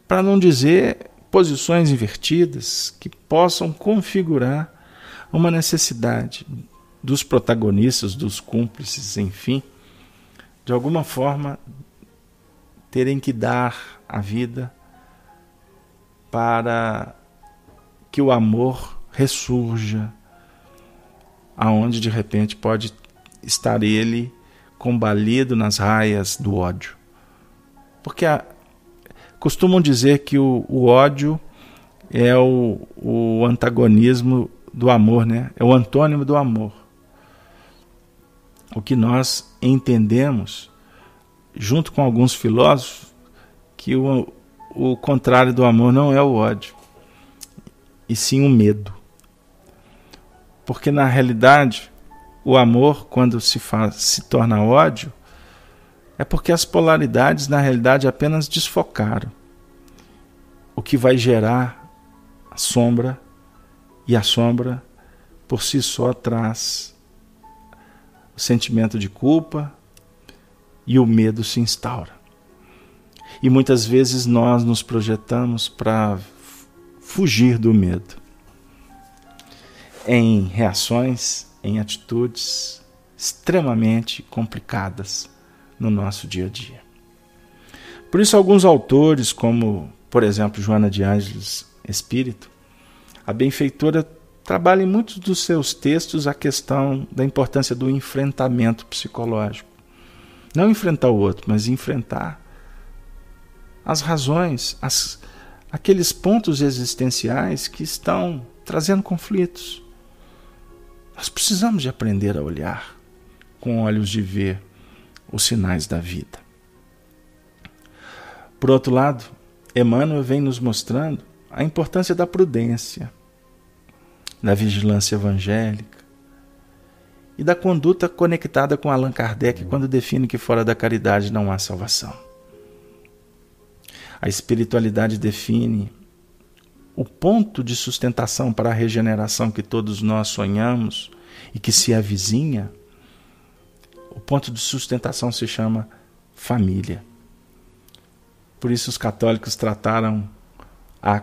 Para não dizer posições invertidas que possam configurar uma necessidade dos protagonistas, dos cúmplices, enfim, de alguma forma terem que dar a vida para que o amor ressurja, aonde de repente pode estar ele combalido nas raias do ódio. Porque costumam dizer que o ódio é o antagonismo do amor, né? É o antônimo do amor. O que nós entendemos, junto com alguns filósofos, que o contrário do amor não é o ódio, e sim o medo. Porque na realidade, o amor, quando se torna ódio, é porque as polaridades na realidade apenas desfocaram. O que vai gerar a sombra, e a sombra por si só traz o sentimento de culpa e o medo se instaura. E muitas vezes nós nos projetamos para fugir do medo em reações, em atitudes extremamente complicadas no nosso dia a dia. Por isso, alguns autores, como, por exemplo, Joana de Ângeles Espírito, a benfeitora trabalha em muitos dos seus textos a questão da importância do enfrentamento psicológico. Não enfrentar o outro, mas enfrentar as razões, aqueles pontos existenciais que estão trazendo conflitos. Nós precisamos de aprender a olhar com olhos de ver os sinais da vida. Por outro lado, Emmanuel vem nos mostrando a importância da prudência, da vigilância evangélica e da conduta conectada com Allan Kardec quando define que fora da caridade não há salvação. A espiritualidade define o ponto de sustentação para a regeneração que todos nós sonhamos e que se avizinha. O ponto de sustentação se chama família. Por isso os católicos trataram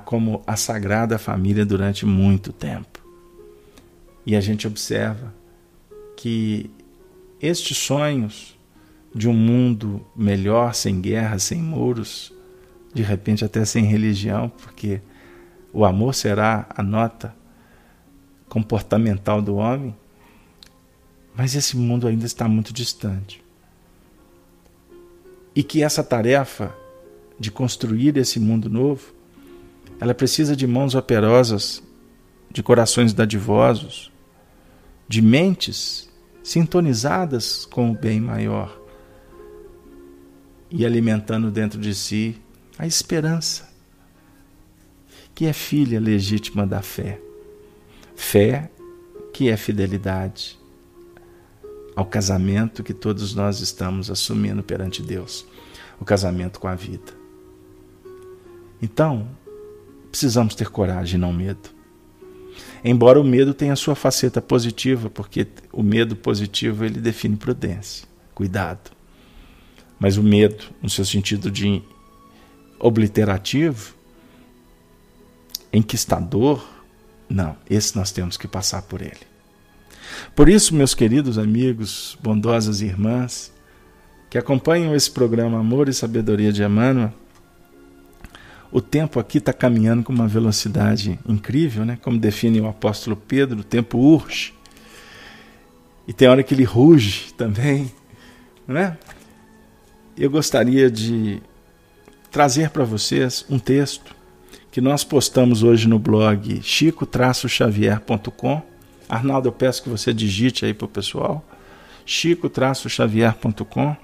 como a Sagrada Família durante muito tempo. E a gente observa que estes sonhos de um mundo melhor, sem guerra, sem muros, de repente até sem religião, porque o amor será a nota comportamental do homem, mas esse mundo ainda está muito distante. E que essa tarefa de construir esse mundo novo, ela precisa de mãos operosas de corações dadivosos, de mentes sintonizadas com o bem maior e alimentando dentro de si a esperança, que é filha legítima da fé. Fé que é fidelidade ao casamento que todos nós estamos assumindo perante Deus, o casamento com a vida. Então, precisamos ter coragem e não medo. Embora o medo tenha a sua faceta positiva, porque o medo positivo ele define prudência, cuidado. Mas o medo, no seu sentido de obliterativo, enquistador, não, esse nós temos que passar por ele. Por isso, meus queridos amigos, bondosas irmãs, que acompanham esse programa Amor e Sabedoria de Emmanuel, o tempo aqui está caminhando com uma velocidade incrível, né? Como define o apóstolo Pedro, o tempo urge. E tem hora que ele ruge também, não é? Eu gostaria de trazer para vocês um texto que nós postamos hoje no blog chico-xavier.com. Arnaldo, eu peço que você digite aí para o pessoal, chico-xavier.com,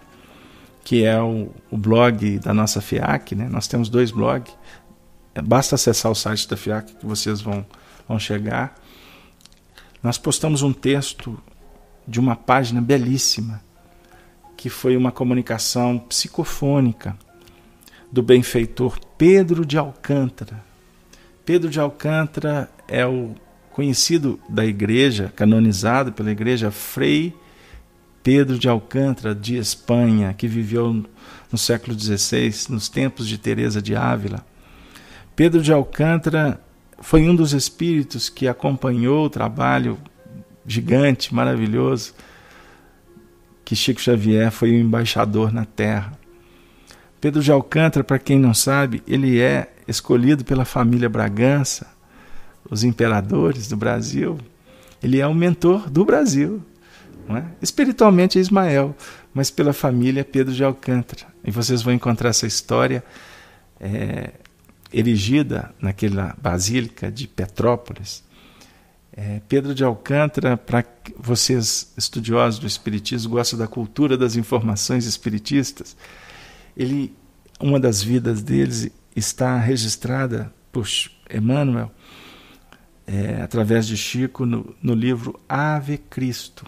que é o blog da nossa FIAC, né? Nós temos 2 blogs, basta acessar o site da FIAC que vocês vão chegar. Nós postamos um texto de uma página belíssima, que foi uma comunicação psicofônica do benfeitor Pedro de Alcântara. Pedro de Alcântara é o conhecido da igreja, canonizado pela igreja, Frei Pedro de Alcântara de Espanha, que viveu no século XVI, nos tempos de Teresa de Ávila. Pedro de Alcântara foi um dos espíritos que acompanhou o trabalho gigante, maravilhoso, que Chico Xavier foi o embaixador na Terra. Pedro de Alcântara, para quem não sabe, ele é escolhido pela família Bragança, os imperadores do Brasil. Ele é o mentor do Brasil. Não é? Espiritualmente é Ismael, mas pela família é Pedro de Alcântara. E vocês vão encontrar essa história erigida naquela basílica de Petrópolis. Pedro de Alcântara, para vocês estudiosos do espiritismo, gostam da cultura das informações espiritistas, uma das vidas deles está registrada por Emmanuel, através de Chico, no livro Ave Cristo.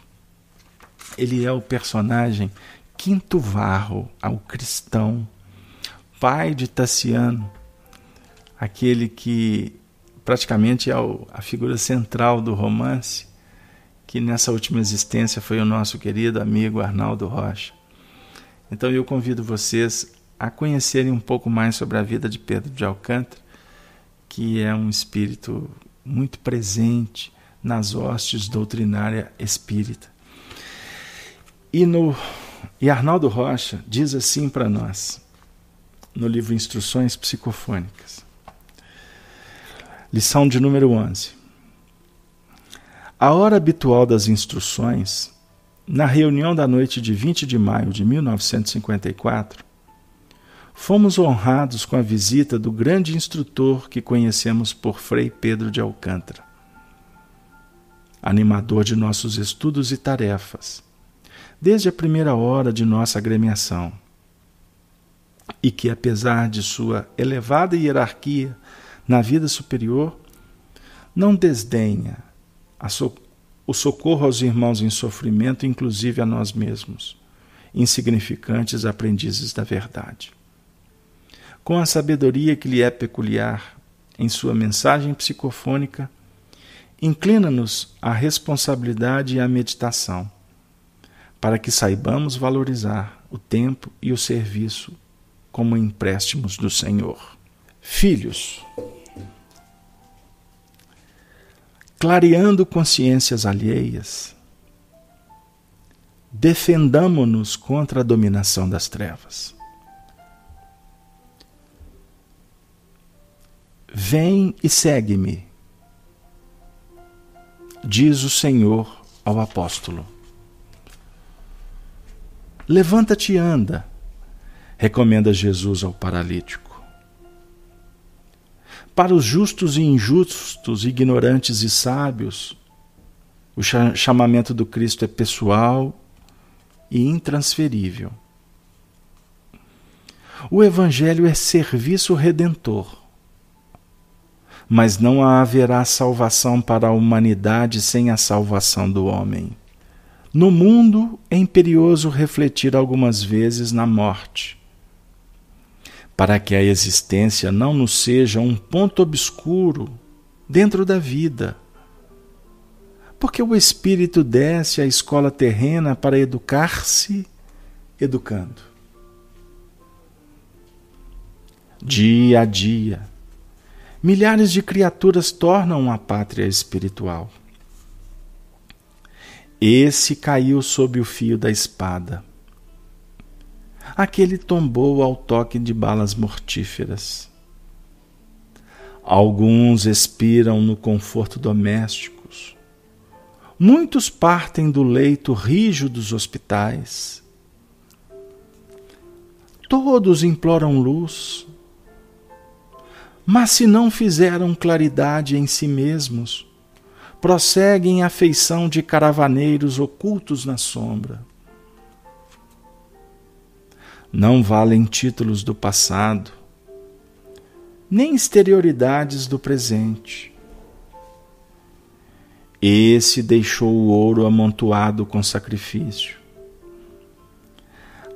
Ele é o personagem Quinto Varro, ao cristão, pai de Tassiano, aquele que praticamente é a figura central do romance, que nessa última existência foi o nosso querido amigo Arnaldo Rocha. Então eu convido vocês a conhecerem um pouco mais sobre a vida de Pedro de Alcântara, que é um espírito muito presente nas hostes doutrinária espírita. E Arnaldo Rocha diz assim para nós, no livro Instruções Psicofônicas, lição de número 11. A hora habitual das instruções, na reunião da noite de 20 de maio de 1954, fomos honrados com a visita do grande instrutor que conhecemos por Frei Pedro de Alcântara, animador de nossos estudos e tarefas, desde a primeira hora de nossa agremiação, e que, apesar de sua elevada hierarquia na vida superior, não desdenha o socorro aos irmãos em sofrimento, inclusive a nós mesmos, insignificantes aprendizes da verdade. Com a sabedoria que lhe é peculiar em sua mensagem psicofônica, inclina-nos à responsabilidade e à meditação, para que saibamos valorizar o tempo e o serviço como empréstimos do Senhor. Filhos, clareando consciências alheias, defendamo-nos contra a dominação das trevas. Vem e segue-me, diz o Senhor ao apóstolo. Levanta-te e anda, recomenda Jesus ao paralítico. Para os justos e injustos, ignorantes e sábios, o chamamento do Cristo é pessoal e intransferível. O Evangelho é serviço redentor, mas não haverá salvação para a humanidade sem a salvação do homem. No mundo é imperioso refletir algumas vezes na morte, para que a existência não nos seja um ponto obscuro dentro da vida, porque o espírito desce à escola terrena para educar-se, educando. Dia a dia, milhares de criaturas tornam a pátria espiritual. Esse caiu sob o fio da espada. Aquele tombou ao toque de balas mortíferas. Alguns expiram no conforto doméstico. Muitos partem do leito rijo dos hospitais. Todos imploram luz, mas se não fizeram claridade em si mesmos, prosseguem a feição de caravaneiros ocultos na sombra. Não valem títulos do passado, nem exterioridades do presente. Esse deixou o ouro amontoado com sacrifício.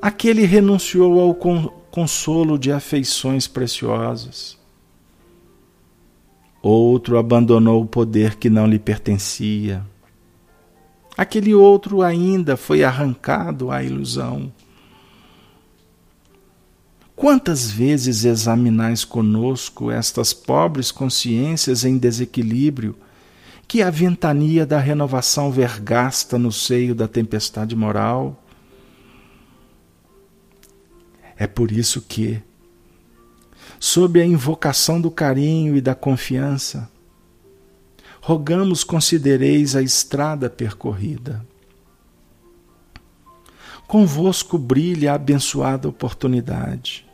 Aquele renunciou ao consolo de afeições preciosas. Outro abandonou o poder que não lhe pertencia. Aquele outro ainda foi arrancado à ilusão. Quantas vezes examinais conosco estas pobres consciências em desequilíbrio que a ventania da renovação vergasta no seio da tempestade moral? É por isso que, sob a invocação do carinho e da confiança, rogamos considereis a estrada percorrida. Convosco brilha a abençoada oportunidade.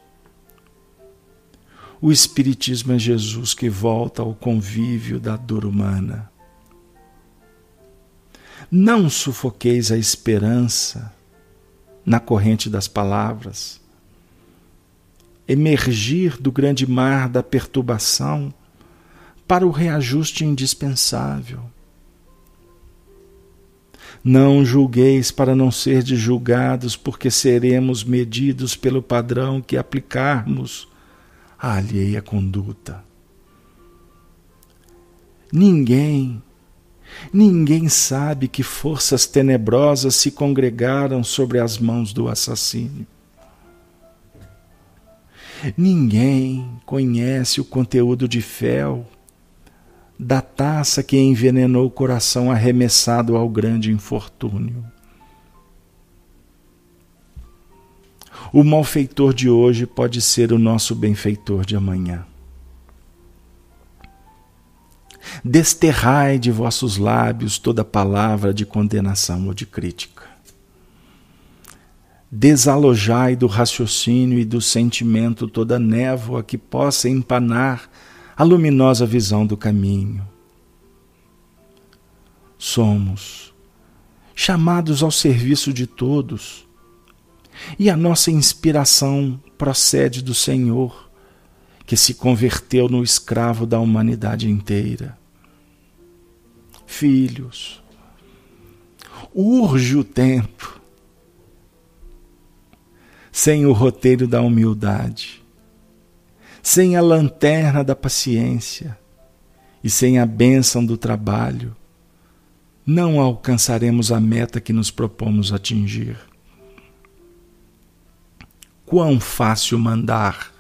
O Espiritismo é Jesus que volta ao convívio da dor humana. Não sufoqueis a esperança na corrente das palavras. Emergir do grande mar da perturbação para o reajuste indispensável. Não julgueis para não serdes julgados, porque seremos medidos pelo padrão que aplicarmos à alheia conduta. Ninguém sabe que forças tenebrosas se congregaram sobre as mãos do assassino. Ninguém conhece o conteúdo de fel da taça que envenenou o coração arremessado ao grande infortúnio. O malfeitor de hoje pode ser o nosso benfeitor de amanhã. Desterrai de vossos lábios toda palavra de condenação ou de crítica. Desalojai do raciocínio e do sentimento toda névoa que possa empanar a luminosa visão do caminho. Somos chamados ao serviço de todos, e a nossa inspiração procede do Senhor, que se converteu no escravo da humanidade inteira. Filhos, urge o tempo. Sem o roteiro da humildade, sem a lanterna da paciência e sem a bênção do trabalho, não alcançaremos a meta que nos propomos atingir. Quão fácil mandar,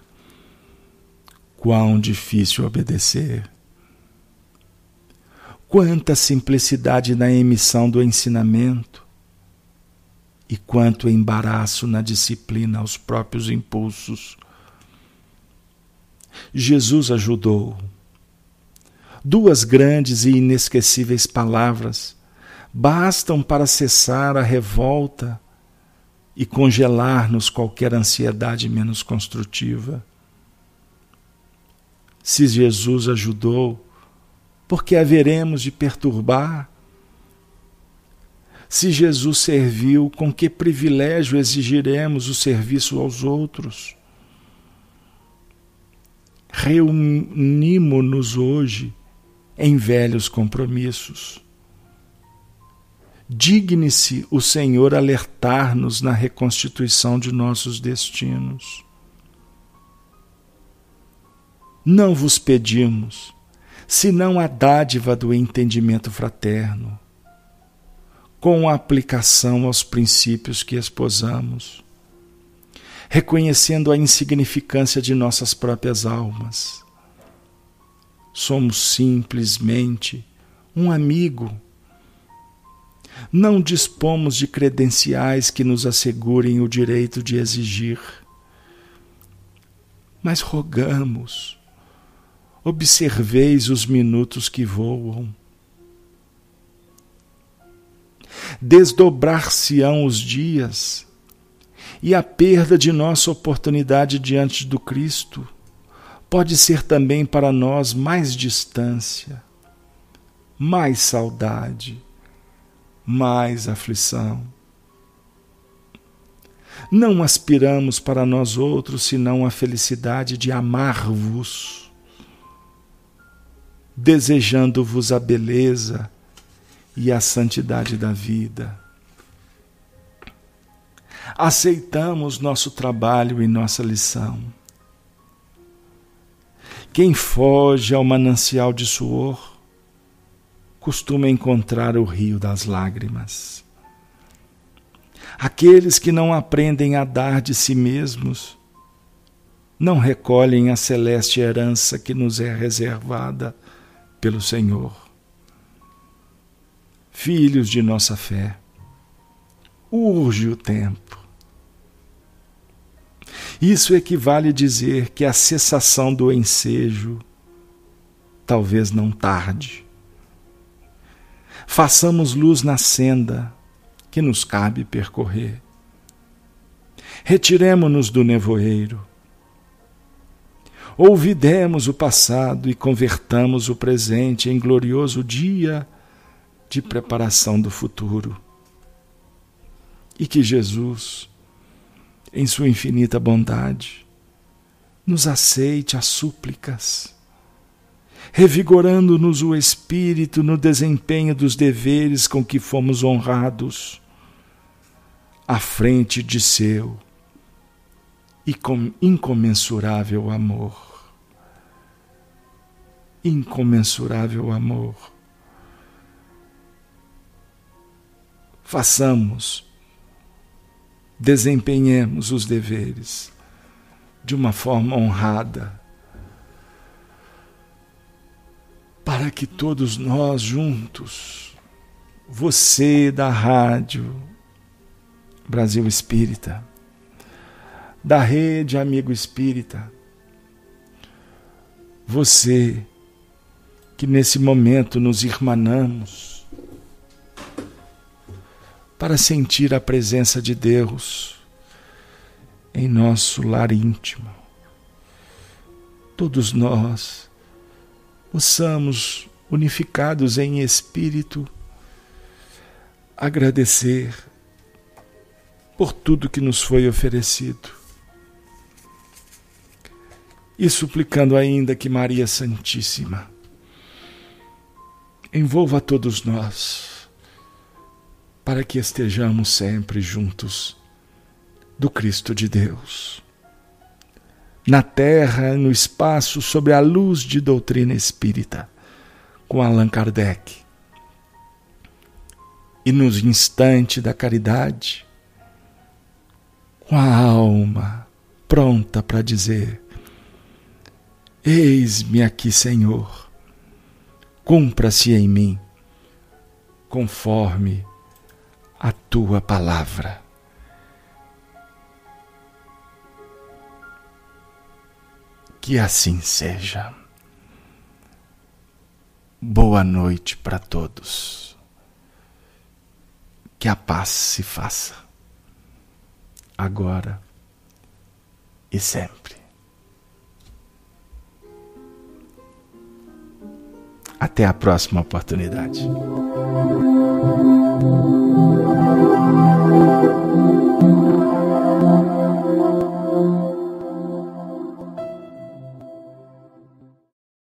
quão difícil obedecer. Quanta simplicidade na emissão do ensinamento e quanto embaraço na disciplina aos próprios impulsos. Jesus ajudou. 2 grandes e inesquecíveis palavras bastam para cessar a revolta e congelar-nos qualquer ansiedade menos construtiva. Se Jesus ajudou, por que haveremos de perturbar? Se Jesus serviu, com que privilégio exigiremos o serviço aos outros? Reunimo-nos hoje em velhos compromissos. Digne-se o Senhor alertar-nos na reconstituição de nossos destinos. Não vos pedimos, senão a dádiva do entendimento fraterno, com a aplicação aos princípios que esposamos, reconhecendo a insignificância de nossas próprias almas. Somos simplesmente um amigo. Não dispomos de credenciais que nos assegurem o direito de exigir, mas rogamos, observeis os minutos que voam. Desdobrar-se-ão os dias, e a perda de nossa oportunidade diante do Cristo pode ser também para nós mais distância, mais saudade, mais aflição. Não aspiramos para nós outros senão a felicidade de amar-vos, desejando-vos a beleza e a santidade da vida. Aceitamos nosso trabalho e nossa lição. Quem foge ao manancial de suor costuma encontrar o rio das lágrimas. Aqueles que não aprendem a dar de si mesmos não recolhem a celeste herança que nos é reservada pelo Senhor. Filhos de nossa fé, urge o tempo. Isso equivale a dizer que a cessação do ensejo talvez não tarde. Façamos luz na senda que nos cabe percorrer. Retiremo-nos do nevoeiro. Olvidemos o passado e convertamos o presente em glorioso dia de preparação do futuro. E que Jesus, em sua infinita bondade, nos aceite as súplicas, revigorando-nos o espírito no desempenho dos deveres com que fomos honrados, à frente de seu e com incomensurável amor. Incomensurável amor. Façamos, desempenhemos os deveres de uma forma honrada, para que todos nós juntos, você da Rádio Brasil Espírita, da Rede Amigo Espírita, você que nesse momento nos irmanamos para sentir a presença de Deus em nosso lar íntimo. Todos nós possamos, unificados em espírito, agradecer por tudo que nos foi oferecido. E suplicando ainda que Maria Santíssima envolva todos nós, para que estejamos sempre juntos do Cristo de Deus, na terra, no espaço, sob a luz de doutrina espírita, com Allan Kardec, e no instante da caridade, com a alma pronta para dizer: eis-me aqui, Senhor, cumpra-se em mim, conforme a tua palavra. Que assim seja. Boa noite para todos. Que a paz se faça, agora e sempre. Até a próxima oportunidade.